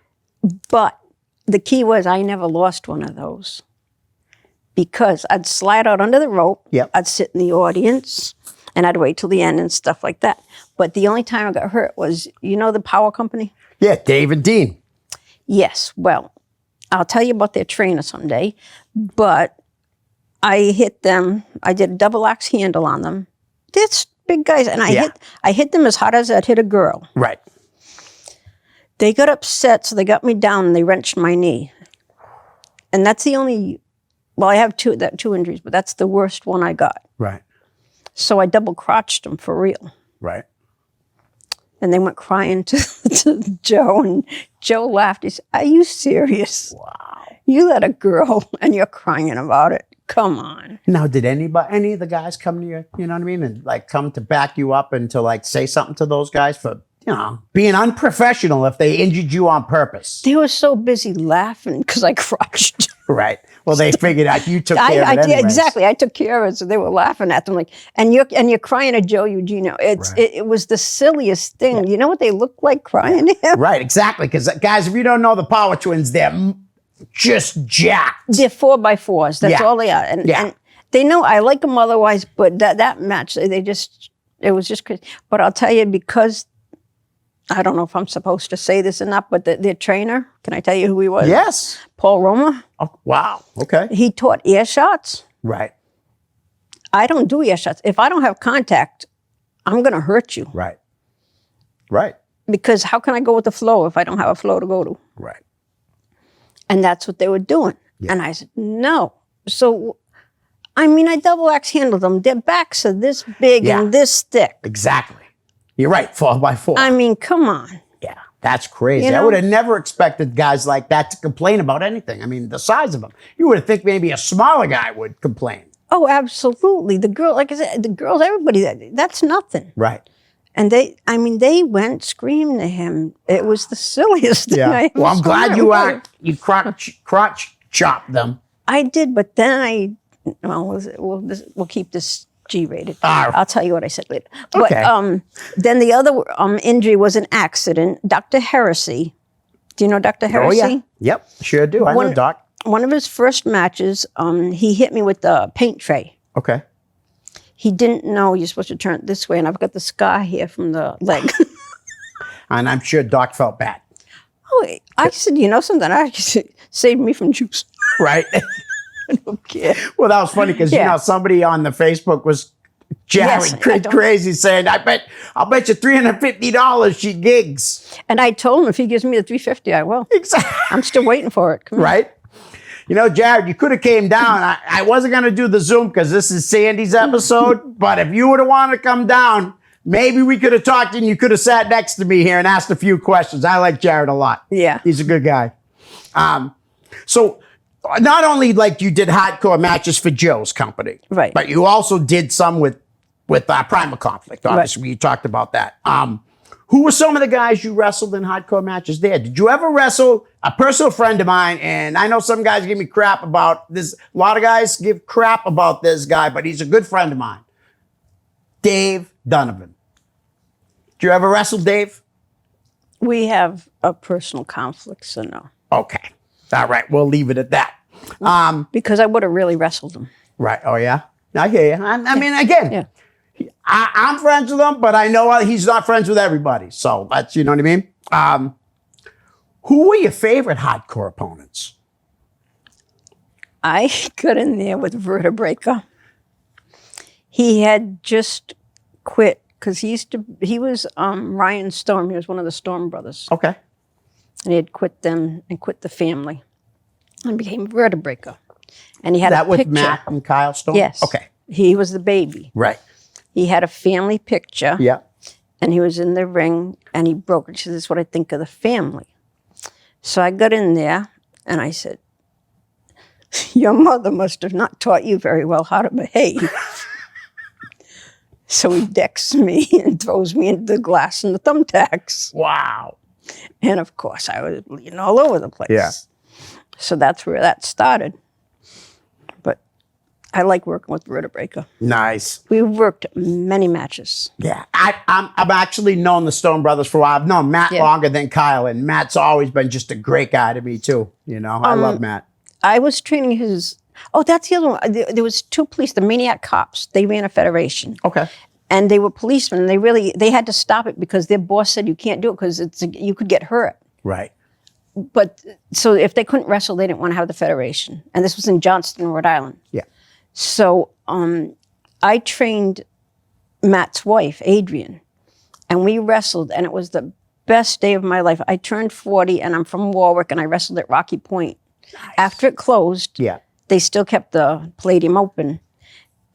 Speaker 3: But the key was I never lost one of those because I'd slide out under the rope.
Speaker 2: Yep.
Speaker 3: I'd sit in the audience and I'd wait till the end and stuff like that. But the only time I got hurt was, you know, the Power Company?
Speaker 2: Yeah, Dave and Dean.
Speaker 3: Yes. Well, I'll tell you about their trainer someday, but I hit them. I did a double axe handle on them. They're big guys, and I hit them as hard as I'd hit a girl.
Speaker 2: Right.
Speaker 3: They got upset, so they got me down and they wrenched my knee. And that's the only, well, I have two injuries, but that's the worst one I got.
Speaker 2: Right.
Speaker 3: So I double crotched them for real.
Speaker 2: Right.
Speaker 3: And they went crying to Joe, and Joe laughed. He said, "Are you serious?
Speaker 2: Wow.
Speaker 3: You let a girl and you're crying about it. Come on."
Speaker 2: Now, did any of the guys come to you, you know what I mean, and like come to back you up and to like say something to those guys for, you know, being unprofessional if they injured you on purpose?
Speaker 3: They were so busy laughing because I crotched.
Speaker 2: Right. Well, they figured out you took care of it anyways.
Speaker 3: Exactly. I took care of it, so they were laughing at them like, and you're crying at Joe Eugenio. It was the silliest thing. Yeah. You know what they look like crying to him?
Speaker 2: Right. Exactly. Because guys, if you don't know the Power Twins, they're just jacked.
Speaker 3: They're 4x4s. That's all they are. And they know I like them otherwise, but that match, it was just crazy. But I'll tell you, because I don't know if I'm supposed to say this or not, but their trainer, can I tell you who he was?
Speaker 2: Yes.
Speaker 3: Paul Roma.
Speaker 2: Oh, wow. Okay.
Speaker 3: He taught air shots.
Speaker 2: Right.
Speaker 3: I don't do air shots. If I don't have contact, I'm going to hurt you.
Speaker 2: Right. Right.
Speaker 3: Because how can I go with the flow if I don't have a flow to go to?
Speaker 2: Right.
Speaker 3: And that's what they were doing. Yeah. And I said, no. So, I mean, I double axe handled them. Their backs are this big and this thick.
Speaker 2: Exactly. You're right, 4x4.
Speaker 3: I mean, come on.
Speaker 2: Yeah, that's crazy.
Speaker 3: You know?
Speaker 2: I would have never expected guys like that to complain about anything. I mean, the size of them. You would have think maybe a smaller guy would complain.
Speaker 3: Oh, absolutely. The girl, like I said, the girls, everybody, that's nothing.
Speaker 2: Right.
Speaker 3: And they went screaming to him. It was the silliest thing I ever
Speaker 2: Well, I'm glad
Speaker 3: saw.
Speaker 2: you crotch chopped them.
Speaker 3: I did, but then we'll keep this G-rated.
Speaker 2: Ah.
Speaker 3: I'll tell you what I said later.
Speaker 2: Okay.
Speaker 3: But then the other injury was an accident. Dr. Heresy. Do you know Dr. Heresy?
Speaker 2: Oh, yeah. Yep, sure do. I know Doc.
Speaker 3: One of his first matches, he hit me with the paint tray.
Speaker 2: Okay.
Speaker 3: He didn't know you're supposed to turn it this way, and I've got the scar here from the leg.
Speaker 2: And I'm sure Doc felt bad.
Speaker 3: Oh, I said, you know something? I saved me from juice.
Speaker 2: Right.
Speaker 3: I don't care.
Speaker 2: Well, that was funny because, you know, somebody on the Facebook was Jared,
Speaker 3: Yes,
Speaker 2: crazy, saying, I'll bet you $350 she gigs.
Speaker 3: And I told him if he gives me the 350, I will.
Speaker 2: Exactly.
Speaker 3: I'm still waiting for it. Come on.
Speaker 2: Right? You know, Jared, you could have came down. I wasn't going to do the Zoom because this is Sandy's episode. But if you would have wanted to come down, maybe we could have talked and you could have sat next to me here and asked a few questions. I like Jared a lot.
Speaker 3: Yeah.
Speaker 2: He's a good guy. So not only like you did hardcore matches for Joe's company,
Speaker 3: Right.
Speaker 2: but you also did some with Primal Conflict. Obviously, you talked about that. Who were some of the guys you wrestled in hardcore matches there? Did you ever wrestle a personal friend of mine? And I know some guys give me crap about this. A lot of guys give crap about this guy, but he's a good friend of mine. Dave Donovan. Did you ever wrestle Dave?
Speaker 3: We have a personal conflict, so no.
Speaker 2: Okay. All right. We'll leave it at that.
Speaker 3: Because I would have really wrestled him.
Speaker 2: Right. Oh, yeah? I hear you. I mean, again,
Speaker 3: Yeah.
Speaker 2: I'm friends with him, but I know he's not friends with everybody. So that's, you know what I mean? Who were your favorite hardcore opponents?
Speaker 3: I got in there with Vertebraker. He had just quit because he was Ryan Storm. He was one of the Storm brothers.
Speaker 2: Okay.
Speaker 3: And he had quit them and quit the family and became Vertebraker. And he had
Speaker 2: That
Speaker 3: a
Speaker 2: with
Speaker 3: picture.
Speaker 2: Matt and Kyle Stone?
Speaker 3: Yes.
Speaker 2: Okay.
Speaker 3: He was the baby.
Speaker 2: Right.
Speaker 3: He had a family picture.
Speaker 2: Yeah.
Speaker 3: And he was in the ring and he broke it. She said, "This is what I think of the family." So I got in there and I said, "Your mother must have not taught you very well how to behave." So he decks me and throws me into the glass and the thumbtacks.
Speaker 2: Wow.
Speaker 3: And of course, I was bleeding all over the place.
Speaker 2: Yeah.
Speaker 3: So that's where that started. But I like working with Vertebraker.
Speaker 2: Nice.
Speaker 3: We worked many matches.
Speaker 2: Yeah. I've actually known the Stone brothers for a while. I've known Matt longer than Kyle, and Matt's always been just a great guy to me, too. You know, I love Matt.
Speaker 3: I was training his... Oh, that's the other one. There was two police, the Maniac Cops. They ran a federation.
Speaker 2: Okay.
Speaker 3: And they were policemen. They had to stop it because their boss said you can't do it because you could get hurt.
Speaker 2: Right.
Speaker 3: But so if they couldn't wrestle, they didn't want to have the federation. And this was in Johnston, Rhode Island.
Speaker 2: Yeah.
Speaker 3: So I trained Matt's wife, Adrian, and we wrestled, and it was the best day of my life. I turned 40, and I'm from Warwick, and I wrestled at Rocky Point. Nice. After it closed, they still kept the Palladium open,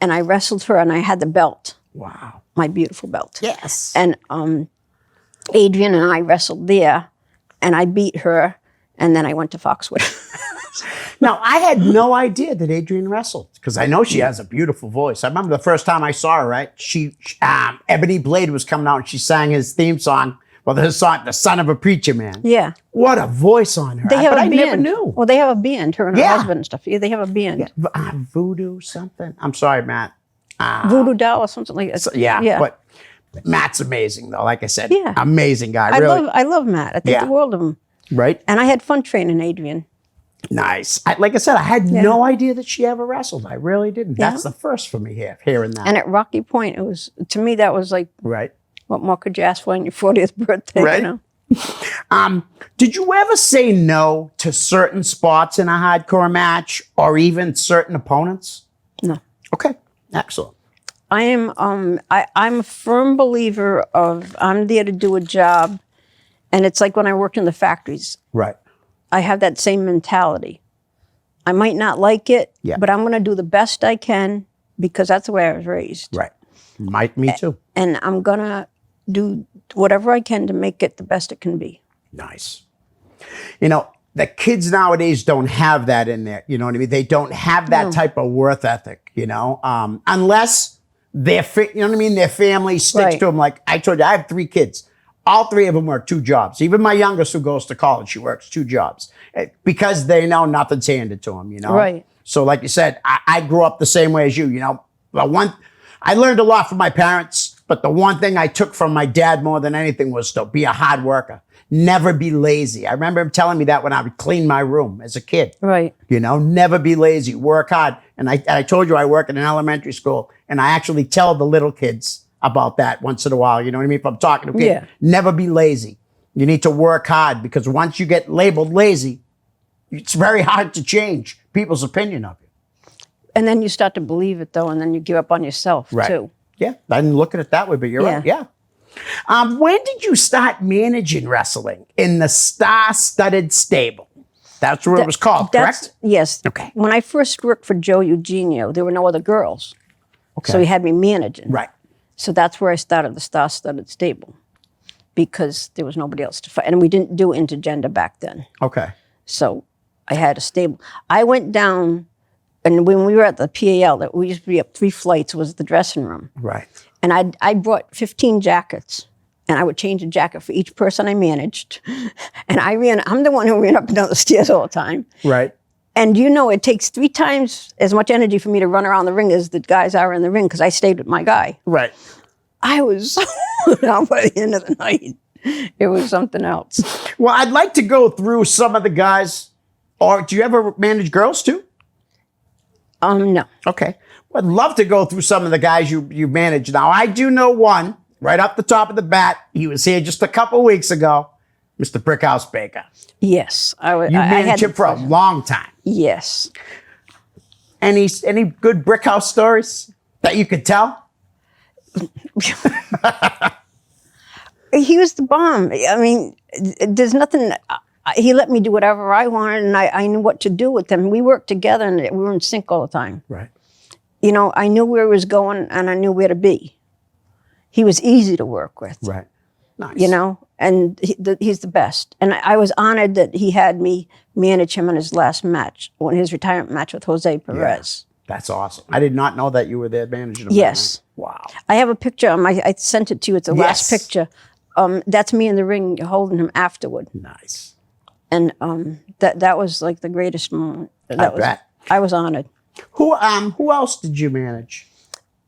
Speaker 3: and I wrestled her, and I had the belt.
Speaker 2: Wow.
Speaker 3: My beautiful belt.
Speaker 2: Yes.
Speaker 3: And Adrian and I wrestled there, and I beat her, and then I went to Foxwood.
Speaker 2: Now, I had no idea that Adrian wrestled because I know she has a beautiful voice. I remember the first time I saw her, right? Ebony Blade was coming out and she sang his theme song. Well, his song, The Son of a Preacher Man.
Speaker 3: Yeah.
Speaker 2: What a voice on her.
Speaker 3: They have a band.
Speaker 2: I never knew.
Speaker 3: Well, they have a band, her and her husband and stuff. Yeah, they have a band.
Speaker 2: Yeah. Voodoo something. I'm sorry, Matt.
Speaker 3: Voodoo Doll or something like that.
Speaker 2: So, yeah. But Matt's amazing, though. Like I said,
Speaker 3: Yeah.
Speaker 2: amazing guy.
Speaker 3: I love Matt. I think the world of him.
Speaker 2: Right.
Speaker 3: And I had fun training Adrian.
Speaker 2: Nice. Like I said, I had no idea that she ever wrestled. I really didn't.
Speaker 3: Yeah.
Speaker 2: That's the first for me here, hearing that.
Speaker 3: And at Rocky Point, it was, to me, that was like,
Speaker 2: right.
Speaker 3: What more could you ask for on your 40th birthday?
Speaker 2: Right.
Speaker 3: You know?
Speaker 2: Did you ever say no to certain spots in a hardcore match or even certain opponents?
Speaker 3: No.
Speaker 2: Okay. Excellent.
Speaker 3: I am, I'm a firm believer of, I'm there to do a job. And it's like when I worked in the factories.
Speaker 2: Right.
Speaker 3: I have that same mentality. I might not like it, but I'm going to do the best I can because that's the way I was raised.
Speaker 2: Right. Me too.
Speaker 3: And I'm going to do whatever I can to make it the best it can be.
Speaker 2: Nice. You know, the kids nowadays don't have that in there. You know what I mean? They don't have that type of worth ethic, you know, unless their family sticks to them. Like I told you, I have 3 kids. All 3 of them work 2 jobs. Even my youngest who goes to college, she works 2 jobs because they know nothing's handed to them, you know?
Speaker 3: Right.
Speaker 2: So like you said, I grew up the same way as you, you know? I learned a lot from my parents, but the one thing I took from my dad more than anything was to be a hard worker. Never be lazy. I remember him telling me that when I would clean my room as a kid.
Speaker 3: Right.
Speaker 2: You know, never be lazy, work hard. And I told you I work in an elementary school, and I actually tell the little kids about that once in a while. You know what I mean? If I'm talking to kids, never be lazy. You need to work hard because once you get labeled lazy, it's very hard to change people's opinion of you.
Speaker 3: And then you start to believe it, though, and then you give up on yourself, too.
Speaker 2: Yeah, I didn't look at it that way, but you're right. Yeah. When did you start managing wrestling? In the star-studded stable. That's what it was called, correct?
Speaker 3: Yes.
Speaker 2: Okay.
Speaker 3: When I first worked for Joe Eugenio, there were no other girls.
Speaker 2: Okay.
Speaker 3: So he had me managing.
Speaker 2: Right.
Speaker 3: So that's where I started the star-studded stable, because there was nobody else to fight. And we didn't do intergender back then.
Speaker 2: Okay.
Speaker 3: So I had a stable. I went down, and when we were at the PAL, we used to be up 3 flights, was the dressing room.
Speaker 2: Right.
Speaker 3: And I brought 15 jackets, and I would change a jacket for each person I managed. And I'm the one who ran up and down the stairs all the time.
Speaker 2: Right.
Speaker 3: And you know, it takes 3 times as much energy for me to run around the ring as the guys are in the ring, because I stayed with my guy.
Speaker 2: Right.
Speaker 3: I was down by the end of the night. It was something else.
Speaker 2: Well, I'd like to go through some of the guys. Or do you ever manage girls too?
Speaker 3: No.
Speaker 2: Okay. I'd love to go through some of the guys you manage. Now, I do know one right off the top of the bat. He was here just a couple weeks ago, Mr. Brickhouse Baker.
Speaker 3: Yes.
Speaker 2: You managed him for a long time.
Speaker 3: Yes.
Speaker 2: Any good Brickhouse stories that you could tell?
Speaker 3: He was the bomb. I mean, there's nothing. He let me do whatever I wanted, and I knew what to do with him. We worked together, and we were in sync all the time.
Speaker 2: Right.
Speaker 3: You know, I knew where he was going, and I knew where to be. He was easy to work with.
Speaker 2: Right. Nice.
Speaker 3: You know, and he's the best. And I was honored that he had me manage him in his last match, on his retirement match with Jose Perez.
Speaker 2: Yeah, that's awesome. I did not know that you were there managing him.
Speaker 3: Yes.
Speaker 2: Wow.
Speaker 3: I have a picture. I sent it to you. It's the last picture. That's me in the ring holding him afterward.
Speaker 2: Nice.
Speaker 3: And that was like the greatest moment. I was honored.
Speaker 2: Who else did you manage?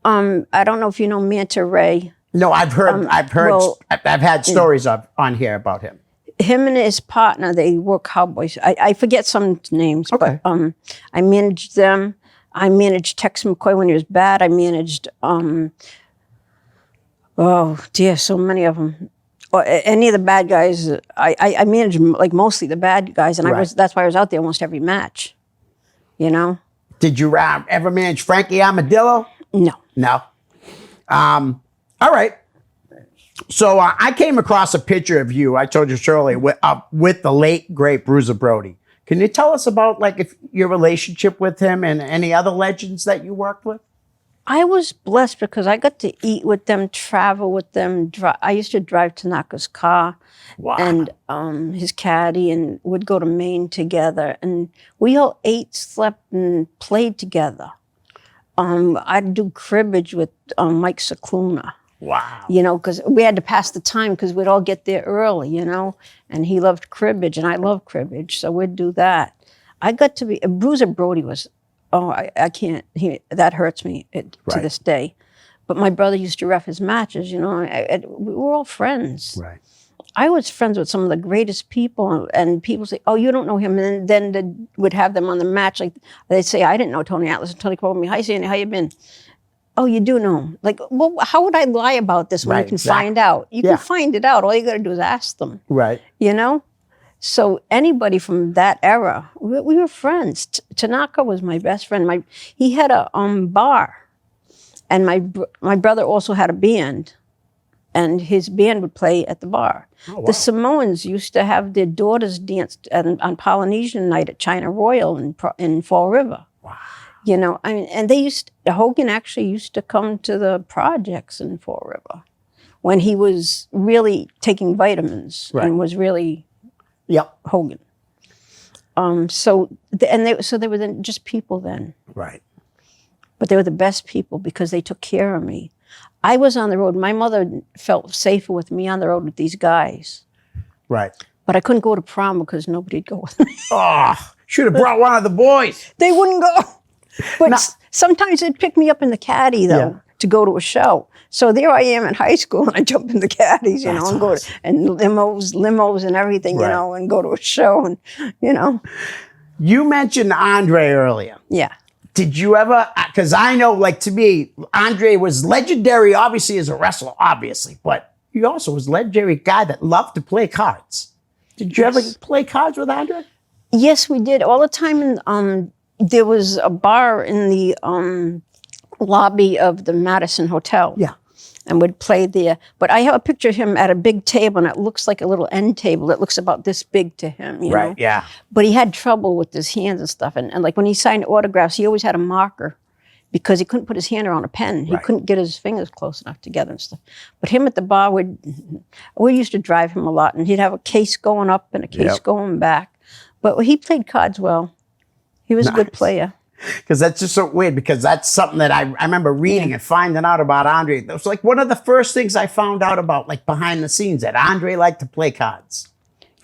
Speaker 3: I don't know if you know Manta Ray.
Speaker 2: No, I've heard.
Speaker 3: well,
Speaker 2: I've had stories on here about him.
Speaker 3: Him and his partner, they were cowboys. I forget some names,
Speaker 2: Okay.
Speaker 3: but I managed them. I managed Tex McCoy when he was bad. I managed, oh dear, so many of them. Or any of the bad guys. I managed like mostly the bad guys, and that's why I was out there almost every match. You know.
Speaker 2: Did you ever manage Frankie Armadillo?
Speaker 3: No.
Speaker 2: No. All right. So I came across a picture of you. I told you Shirley with the late great Bruiser Brody. Can you tell us about your relationship with him and any other legends that you worked with?
Speaker 3: I was blessed because I got to eat with them, travel with them. I used to drive Tanaka's car.
Speaker 2: Wow.
Speaker 3: And his caddy, and would go to Maine together. And we all ate, slept, and played together. I'd do cribbage with Mike Cicluna.
Speaker 2: Wow.
Speaker 3: You know, because we had to pass the time because we'd all get there early, you know. And he loved cribbage, and I love cribbage, so we'd do that. I got to be, Bruiser Brody was, I can't, that hurts me to this day. But my brother used to ref his matches, you know. We were all friends.
Speaker 2: Right.
Speaker 3: I was friends with some of the greatest people, and people say, "Oh, you don't know him," and then they would have them on the match. Like they'd say, "I didn't know Tony Atlas." And Tony called me, "Hi, Sandy, how you been?" "Oh, you do know him." Like, well, how would I lie about this when you can find out? You can find it out. All you got to do is ask them.
Speaker 2: Right.
Speaker 3: You know. So anybody from that era, we were friends. Tanaka was my best friend. He had a bar, and my brother also had a band. And his band would play at the bar. Oh, wow. The Samoans used to have their daughters dance on Polynesian night at China Royal in Fall River.
Speaker 2: Wow.
Speaker 3: You know, I mean, and Hogan actually used to come to the projects in Fall River when he was really taking vitamins and was really Hogan. So they were just people then.
Speaker 2: Right.
Speaker 3: But they were the best people because they took care of me. I was on the road. My mother felt safer with me on the road with these guys.
Speaker 2: Right.
Speaker 3: But I couldn't go to prom because nobody'd go with me.
Speaker 2: Oh, should have brought one of the boys.
Speaker 3: They wouldn't go. But sometimes they'd pick me up in the caddy, though, to go to a show. So there I am in high school, and I jump in the caddies, you know, and go and limos and everything, you know, and go to a show, and, you know.
Speaker 2: You mentioned Andre earlier.
Speaker 3: Yeah.
Speaker 2: Did you ever, because I know, to me, Andre was legendary, obviously, as a wrestler, obviously, but he also was a legendary guy that loved to play cards. Did you ever play cards with Andre?
Speaker 3: Yes, we did. All the time. There was a bar in the lobby of the Madison Hotel.
Speaker 2: Yeah.
Speaker 3: And would play there. But I have a picture of him at a big table, and it looks like a little end table. It looks about this big to him, you know?
Speaker 2: Yeah.
Speaker 3: But he had trouble with his hands and stuff. And like when he signed autographs, he always had a marker because he couldn't put his hand around a pen. He couldn't get his fingers close enough together and stuff. But him at the bar, we used to drive him a lot, and he'd have a case going up and a case going back. But he played cards well. He was a good player.
Speaker 2: Because that's just so weird, because that's something that I remember reading and finding out about Andre. It was like one of the first things I found out about, like behind the scenes, that Andre liked to play cards.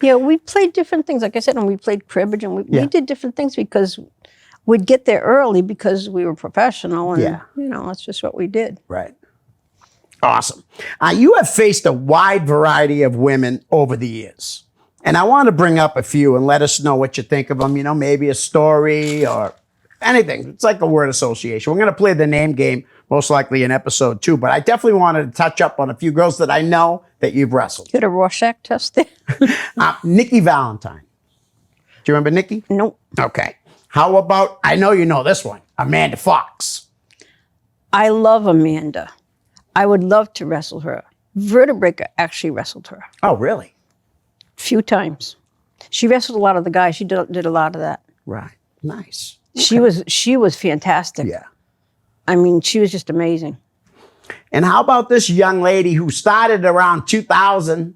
Speaker 3: Yeah, we played different things. Like I said, and we played cribbage, and we did different things because we'd get there early because we were professional. And, you know, that's just what we did.
Speaker 2: Right. Awesome. You have faced a wide variety of women over the years. And I want to bring up a few and let us know what you think of them. You know, maybe a story or anything. It's like a word association. We're going to play the name game, most likely in episode 2. But I definitely wanted to touch up on a few girls that I know that you've wrestled.
Speaker 3: You had a Rorschach test there?
Speaker 2: Nikki Valentine. Do you remember Nikki?
Speaker 3: Nope.
Speaker 2: Okay. How about, I know you know this one, Amanda Fox.
Speaker 3: I love Amanda. I would love to wrestle her. Vertebraker actually wrestled her
Speaker 2: Oh, really?
Speaker 3: a few times. She wrestled a lot of the guys. She did a lot of that.
Speaker 2: Right. Nice.
Speaker 3: She was fantastic.
Speaker 2: Yeah.
Speaker 3: I mean, she was just amazing.
Speaker 2: And how about this young lady who started around 2000,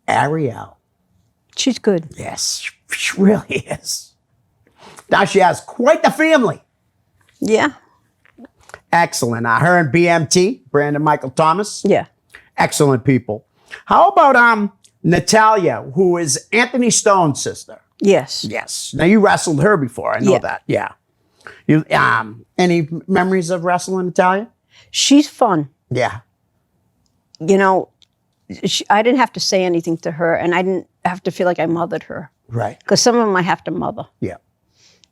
Speaker 2: Ariel?
Speaker 3: She's good.
Speaker 2: Yes, she really is. Now she has quite the family.
Speaker 3: Yeah.
Speaker 2: Excellent. Her and BMT, Brandon Michael Thomas.
Speaker 3: Yeah.
Speaker 2: Excellent people. How about Natalia, who is Anthony Stone's sister?
Speaker 3: Yes.
Speaker 2: Yes. Now you wrestled her before. I know
Speaker 3: Yeah.
Speaker 2: that. Yeah. You any memories of wrestling Natalia?
Speaker 3: She's fun.
Speaker 2: Yeah.
Speaker 3: You know, I didn't have to say anything to her, and I didn't have to feel like I mothered her.
Speaker 2: Right.
Speaker 3: Because some of them I have to mother.
Speaker 2: Yeah.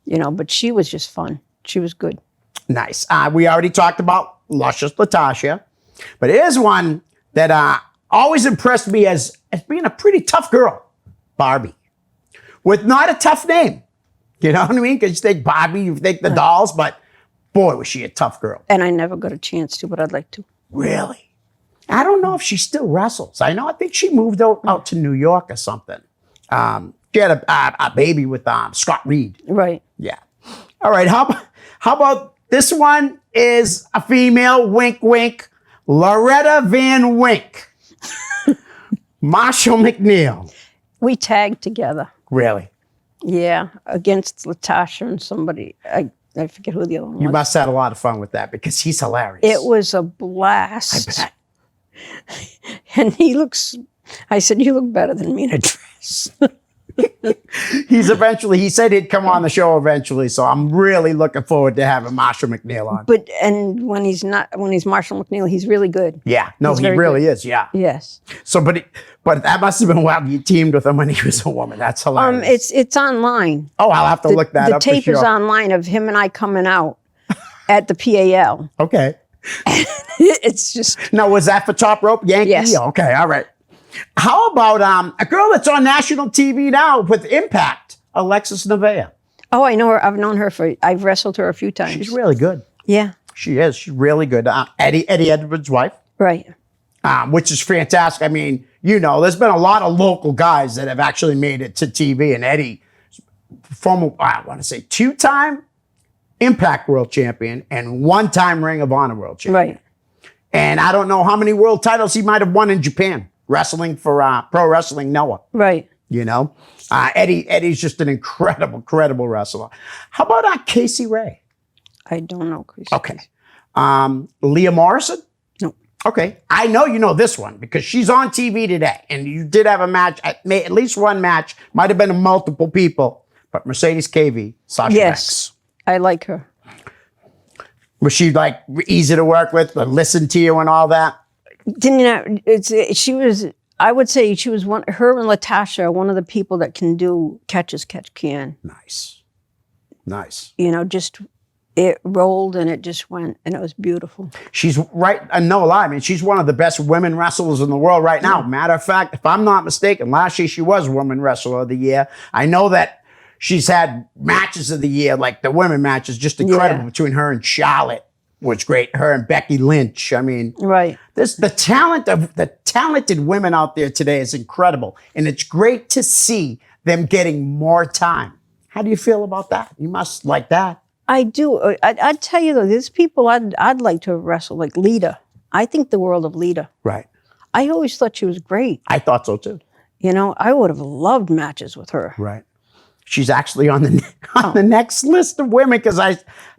Speaker 3: You know, but she was just fun. She was good.
Speaker 2: Nice. We already talked about Luscious Latasha, but here's one that always impressed me as being a pretty tough girl, Barbie, with not a tough name. You know what I mean? Because you think Barbie, you think the dolls, but boy, was she a tough girl.
Speaker 3: And I never got a chance to, but I'd like to.
Speaker 2: Really? I don't know if she still wrestles. I think she moved out to New York or something. She had a baby with Scott Reed.
Speaker 3: Right.
Speaker 2: Yeah. All right. How about this one is a female, wink, wink, Loretta Van Wink. Marshall McNeil.
Speaker 3: We tagged together.
Speaker 2: Really?
Speaker 3: Yeah, against Latasha and somebody. I forget who the other one
Speaker 2: You
Speaker 3: was.
Speaker 2: must have had a lot of fun with that because he's hilarious.
Speaker 3: It was a blast.
Speaker 2: I bet.
Speaker 3: And I said, you look better than me in a dress.
Speaker 2: He said he'd come on the show eventually, so I'm really looking forward to having Marshall McNeil on.
Speaker 3: And when he's Marshall McNeil, he's really good.
Speaker 2: Yeah, no,
Speaker 3: He's
Speaker 2: he
Speaker 3: very
Speaker 2: really
Speaker 3: good.
Speaker 2: is, yeah.
Speaker 3: Yes.
Speaker 2: So, but that must have been wild. You teamed with him when he was a woman. That's hilarious.
Speaker 3: It's online.
Speaker 2: Oh, I'll have to look that
Speaker 3: The
Speaker 2: up for
Speaker 3: tape is
Speaker 2: sure.
Speaker 3: online of him and I coming out at the PAL.
Speaker 2: Okay.
Speaker 3: It's just
Speaker 2: Now, was that for Top Rope Yankee?
Speaker 3: Yes.
Speaker 2: Okay, all right. How about a girl that's on national TV now with Impact, Alexis Nevaeh?
Speaker 3: Oh, I know her. I've known her I've wrestled her a few times.
Speaker 2: She's really good.
Speaker 3: Yeah.
Speaker 2: She is. She's really good. Eddie Edwards' wife,
Speaker 3: Right.
Speaker 2: which is fantastic. I mean, there's been a lot of local guys that have actually made it to TV, and Eddie, I want to say 2-time Impact World Champion and 1-time Ring of Honor World Champion.
Speaker 3: Right.
Speaker 2: And I don't know how many world titles he might have won in Japan, wrestling for Pro Wrestling Noah.
Speaker 3: Right.
Speaker 2: Eddie's just an incredible wrestler. How about Casey Ray?
Speaker 3: I don't know, Chris.
Speaker 2: Okay. Leah Morrison?
Speaker 3: No.
Speaker 2: Okay. I know you know this one because she's on TV today, and you did have a match, at least one match, might have been multiple people, but Mercedes KV, Sasha
Speaker 3: Yes. I like her.
Speaker 2: Banks. Was she like easy to work with, listen to you and all that?
Speaker 3: Didn't you know, she was, I would say she was her and Latasha are one of the people that can do catch as catch can.
Speaker 2: Nice.
Speaker 3: Just it rolled and it just went and it was beautiful.
Speaker 2: She's right, no lie. I mean, she's one of the best women wrestlers in the world right now. Matter of fact, if I'm not mistaken, last year she was Woman Wrestler of the Year. I know that she's had matches of the year, like the women matches, just incredible between her and Charlotte. was great. Her and Becky Lynch. I mean,
Speaker 3: Right.
Speaker 2: the talented women out there today is incredible, and it's great to see them getting more time. How do you feel about that? You must like that.
Speaker 3: I do. I'd tell you though, there's people I'd like to wrestle, like Lita. I think the world of Lita.
Speaker 2: Right.
Speaker 3: I always thought she was great.
Speaker 2: I thought so too.
Speaker 3: You know, I would have loved matches with her.
Speaker 2: Right. She's actually on the next list of women because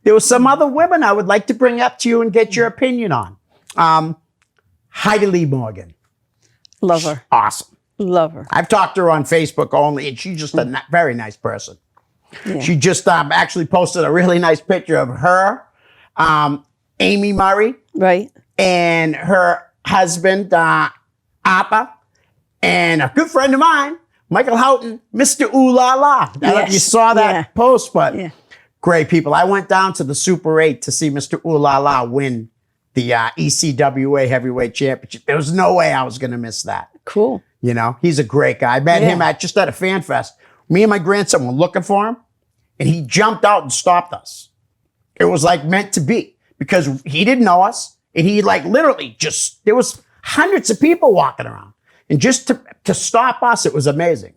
Speaker 2: there was some other women I would like to bring up to you and get your opinion on. Heidi Lee Morgan.
Speaker 3: Love her.
Speaker 2: Awesome.
Speaker 3: Love her.
Speaker 2: I've talked to her on Facebook only, and she's just a very nice person.
Speaker 3: Yeah.
Speaker 2: She just actually posted a really nice picture of her, Amy Murray,
Speaker 3: Right.
Speaker 2: and her husband, Appa, and a good friend of mine, Michael Houghton, Mr. Ooh La La. I don't know if you
Speaker 3: Yes.
Speaker 2: saw that
Speaker 3: Yeah.
Speaker 2: post, but
Speaker 3: Yeah.
Speaker 2: great people. I went down to the Super 8 to see Mr. Ooh La La win the ECWA Heavyweight Championship. There was no way I was going to miss that.
Speaker 3: Cool.
Speaker 2: You know, he's a great guy. I met him just at a fan fest. Me and my grandson were looking for him, and he jumped out and stopped us. It was like meant to be because he didn't know us, and he like literally there was hundreds of people walking around, and just to stop us, it was amazing.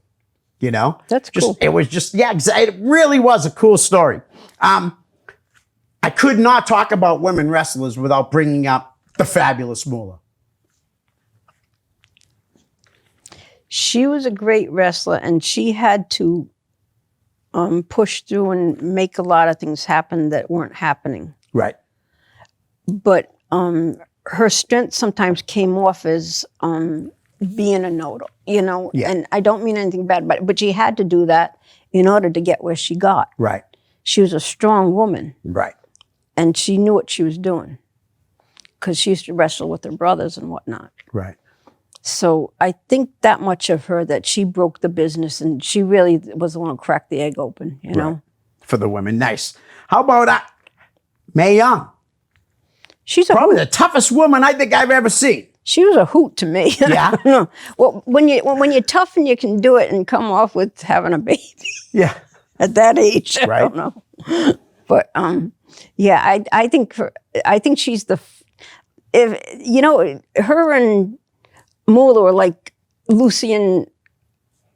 Speaker 2: You know,
Speaker 3: That's cool.
Speaker 2: It was just it really was a cool story. I could not talk about women wrestlers without bringing up the fabulous Moolah.
Speaker 3: She was a great wrestler, and she had to push through and make a lot of things happen that weren't happening.
Speaker 2: Right.
Speaker 3: But her strength sometimes came off as being a note, you know.
Speaker 2: Yeah.
Speaker 3: And I don't mean anything bad, but she had to do that in order to get where she got.
Speaker 2: Right.
Speaker 3: She was a strong woman,
Speaker 2: Right.
Speaker 3: and she knew what she was doing because she used to wrestle with her brothers and whatnot.
Speaker 2: Right.
Speaker 3: So I think that much of her, that she broke the business, and she really was the one who cracked the egg open, you know?
Speaker 2: Right. For the women. Nice. How about Mae Young?
Speaker 3: She's a
Speaker 2: Probably
Speaker 3: hoot.
Speaker 2: the toughest woman I think I've ever seen.
Speaker 3: She was a hoot to me.
Speaker 2: Yeah?
Speaker 3: No. Well, when you're tough and you can do it and come off with having a baby
Speaker 2: Yeah.
Speaker 3: at that age, I
Speaker 2: Right.
Speaker 3: don't know. But yeah, I think she's if you know, her and Moolah were like Lucy and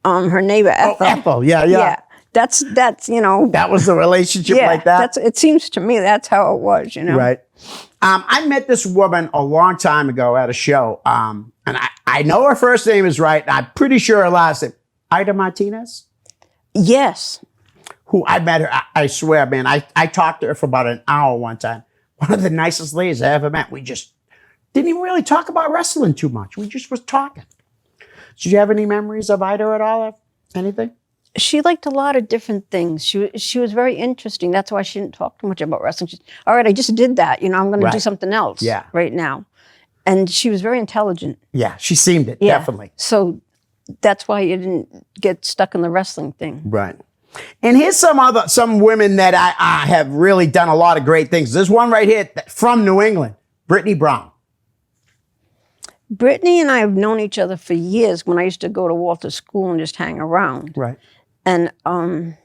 Speaker 3: her neighbor Ethel.
Speaker 2: Ethel. Yeah.
Speaker 3: Yeah, that's you know.
Speaker 2: That was the relationship
Speaker 3: Yeah,
Speaker 2: like that.
Speaker 3: it seems to me that's how it was, you know.
Speaker 2: Right. I met this woman a long time ago at a show. And I know her first name is right. And I'm pretty sure her last name, Ida Martinez,
Speaker 3: Yes.
Speaker 2: who I met her. I swear, man, I talked to her for about an hour one time. One of the nicest ladies I ever met. We just didn't even really talk about wrestling too much. We just was talking. Did you have any memories of Ida at all? Anything?
Speaker 3: She liked a lot of different things. She was very interesting. That's why she didn't talk too much about wrestling. She's, all right, I just did that. You know, I'm going to do
Speaker 2: Right.
Speaker 3: something else
Speaker 2: Yeah.
Speaker 3: right now. And she was very intelligent.
Speaker 2: Yeah, she seemed it,
Speaker 3: Yeah.
Speaker 2: definitely.
Speaker 3: So that's why you didn't get stuck in the wrestling thing.
Speaker 2: Right. And here's some women that I have really done a lot of great things. There's one right here from New England, Brittany Brown.
Speaker 3: Brittany and I have known each other for years when I used to go to Walter School and just hang around.
Speaker 2: Right.
Speaker 3: And I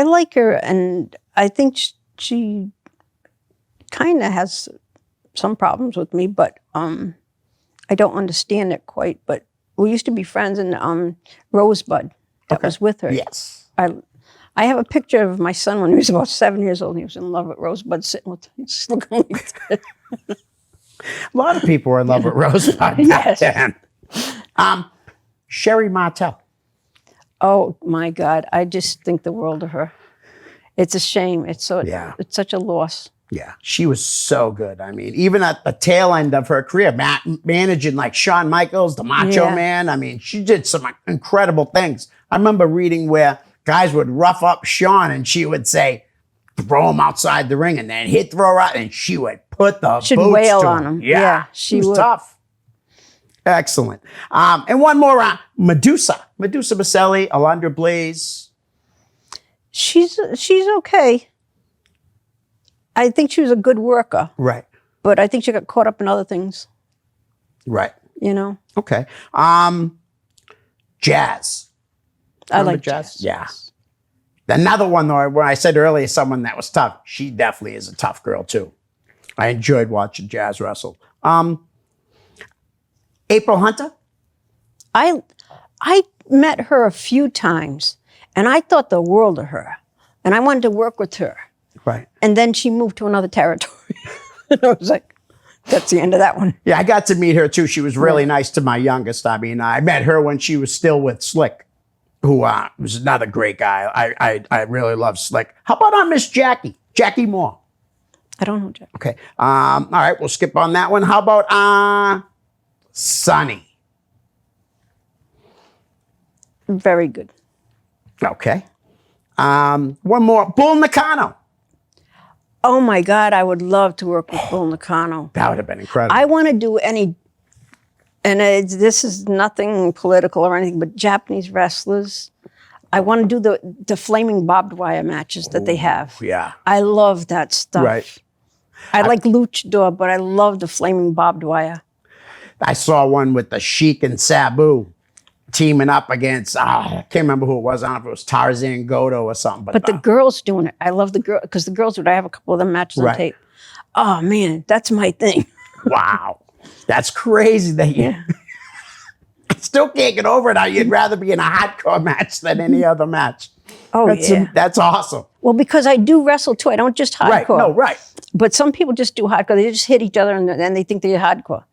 Speaker 3: like her, and I think she kind of has some problems with me, but I don't understand it quite. But we used to be friends, and Rosebud that was with her.
Speaker 2: Yes.
Speaker 3: I have a picture of my son when he was about 7 years old. He was in love with Rosebud, sitting with just looking like that.
Speaker 2: A lot of people were in love with Rosebud back
Speaker 3: Yes.
Speaker 2: then. Sherry Martel.
Speaker 3: Oh my God! I just think the world of her. It's a shame. It's such a loss.
Speaker 2: Yeah, she was so good. I mean, even at the tail end of her career, managing like Shawn Michaels, the Macho
Speaker 3: Yeah.
Speaker 2: Man. I mean, she did some incredible things. I remember reading where guys would rough up Shawn and she would say, throw him outside the ring, and then he'd throw her out and she would put the
Speaker 3: She'd
Speaker 2: boots
Speaker 3: wail
Speaker 2: to
Speaker 3: on him.
Speaker 2: Yeah,
Speaker 3: Yeah,
Speaker 2: she
Speaker 3: she
Speaker 2: was
Speaker 3: would.
Speaker 2: tough. Excellent. And one more, Medusa Baselli, Alundra Blaze.
Speaker 3: She's okay. I think she was a good worker,
Speaker 2: Right,
Speaker 3: but I think she got caught up in other things.
Speaker 2: right.
Speaker 3: You know,
Speaker 2: Okay. Jazz.
Speaker 3: I
Speaker 2: Remember
Speaker 3: like jazz.
Speaker 2: Yeah. Another one, though, when I said earlier, someone that was tough, she definitely is a tough girl, too. I enjoyed watching Jazz wrestle. April Hunter?
Speaker 3: I met her a few times, and I thought the world of her, and I wanted to work with her.
Speaker 2: Right.
Speaker 3: And then she moved to another territory. And I was like, that's the end of that one.
Speaker 2: Yeah, I got to meet her, too. She was really nice to my youngest. I mean, I met her when she was still with Slick, who was another great guy. I really love Slick. How about Miss Jackie? Jackie Moore.
Speaker 3: I don't know, Jack.
Speaker 2: Okay. All right, we'll skip on that one. How about Sonny?
Speaker 3: Very good.
Speaker 2: Okay. One more. Bull Nakano.
Speaker 3: Oh my God, I would love to work with Bull Nakano.
Speaker 2: That would have been incredible.
Speaker 3: I want to do any, and this is nothing political or anything, but Japanese wrestlers. I want to do the flaming barbed wire matches that they have.
Speaker 2: Yeah.
Speaker 3: I love that stuff.
Speaker 2: Right.
Speaker 3: I like luchador, but I love the flaming barbed wire.
Speaker 2: I saw one with the Sheik and Sabu teaming up against, I can't remember who it was. I don't know if it was Tarzan Goto or something.
Speaker 3: But the girls doing it. I love the girl, because the girls would, I have a couple of them matches on tape. Oh man, that's my thing.
Speaker 2: Wow. That's crazy that you I still can't get over it how you'd rather be in a hardcore match than any other match.
Speaker 3: Oh,
Speaker 2: That's awesome.
Speaker 3: Well, because I do wrestle too. I don't just hardcore.
Speaker 2: Right. No, right.
Speaker 3: But some people just do hardcore. They just hit each other and then they think they're hardcore.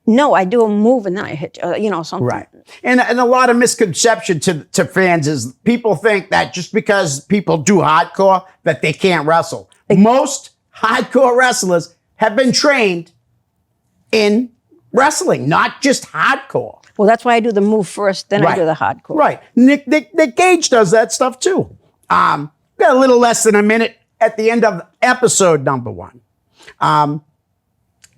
Speaker 3: No, I do a move and then I hit, something.
Speaker 2: Right. And a lot of misconception to fans is people think that just because people do hardcore that they can't wrestle. Most hardcore wrestlers have been trained in wrestling, not just hardcore.
Speaker 3: Well, that's why I do the move first, then I do the hardcore.
Speaker 2: Right. Nick Gage does that stuff too. Got a little less than a minute at the end of episode number 1.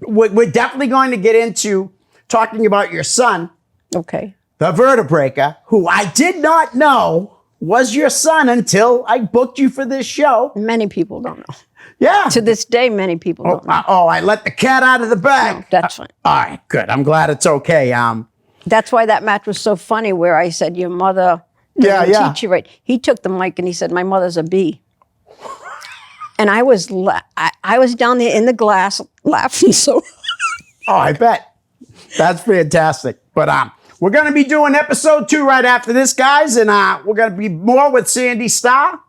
Speaker 2: We're definitely going to get into talking about your son,
Speaker 3: Okay.
Speaker 2: the Vertebreaker, who I did not know was your son until I booked you for this show.
Speaker 3: Many people don't know.
Speaker 2: Yeah.
Speaker 3: To this day, many people don't know.
Speaker 2: I let the cat out of the bag.
Speaker 3: No, that's fine.
Speaker 2: All right, good. I'm glad it's okay.
Speaker 3: That's why that match was so funny where I said, your mother doesn't teach you right. He took the mic and he said, my mother's a bee. And I was down there in the glass laughing so.
Speaker 2: Oh, I bet. That's fantastic. But we're going to be doing episode 2 right after this, guys. And we're going to be more with Sandy Starr.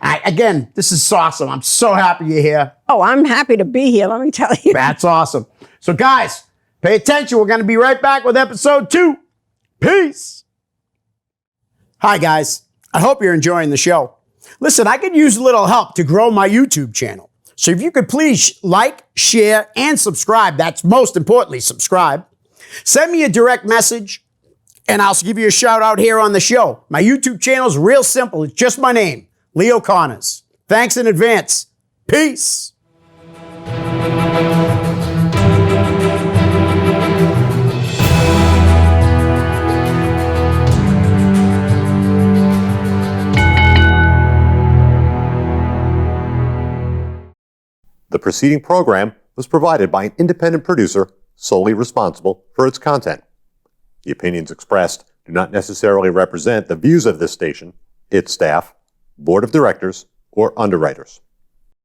Speaker 2: Again, this is awesome. I'm so happy you're here.
Speaker 3: Oh, I'm happy to be here, let me tell you.
Speaker 2: That's awesome. So, guys, pay attention. We're going to be right back with episode 2. Peace. Hi, guys. I hope you're enjoying the show. Listen, I could use a little help to grow my YouTube channel. So if you could please like, share, and subscribe. That's most importantly, subscribe. Send me a direct message, and I'll give you a shout out here on the show. My YouTube channel is real simple. It's just my name, Leo Connors. Thanks in advance. Peace.
Speaker 1: The preceding program was provided by an independent producer solely responsible for its content. The opinions expressed do not necessarily represent the views of this station, its staff, board of directors, or underwriters.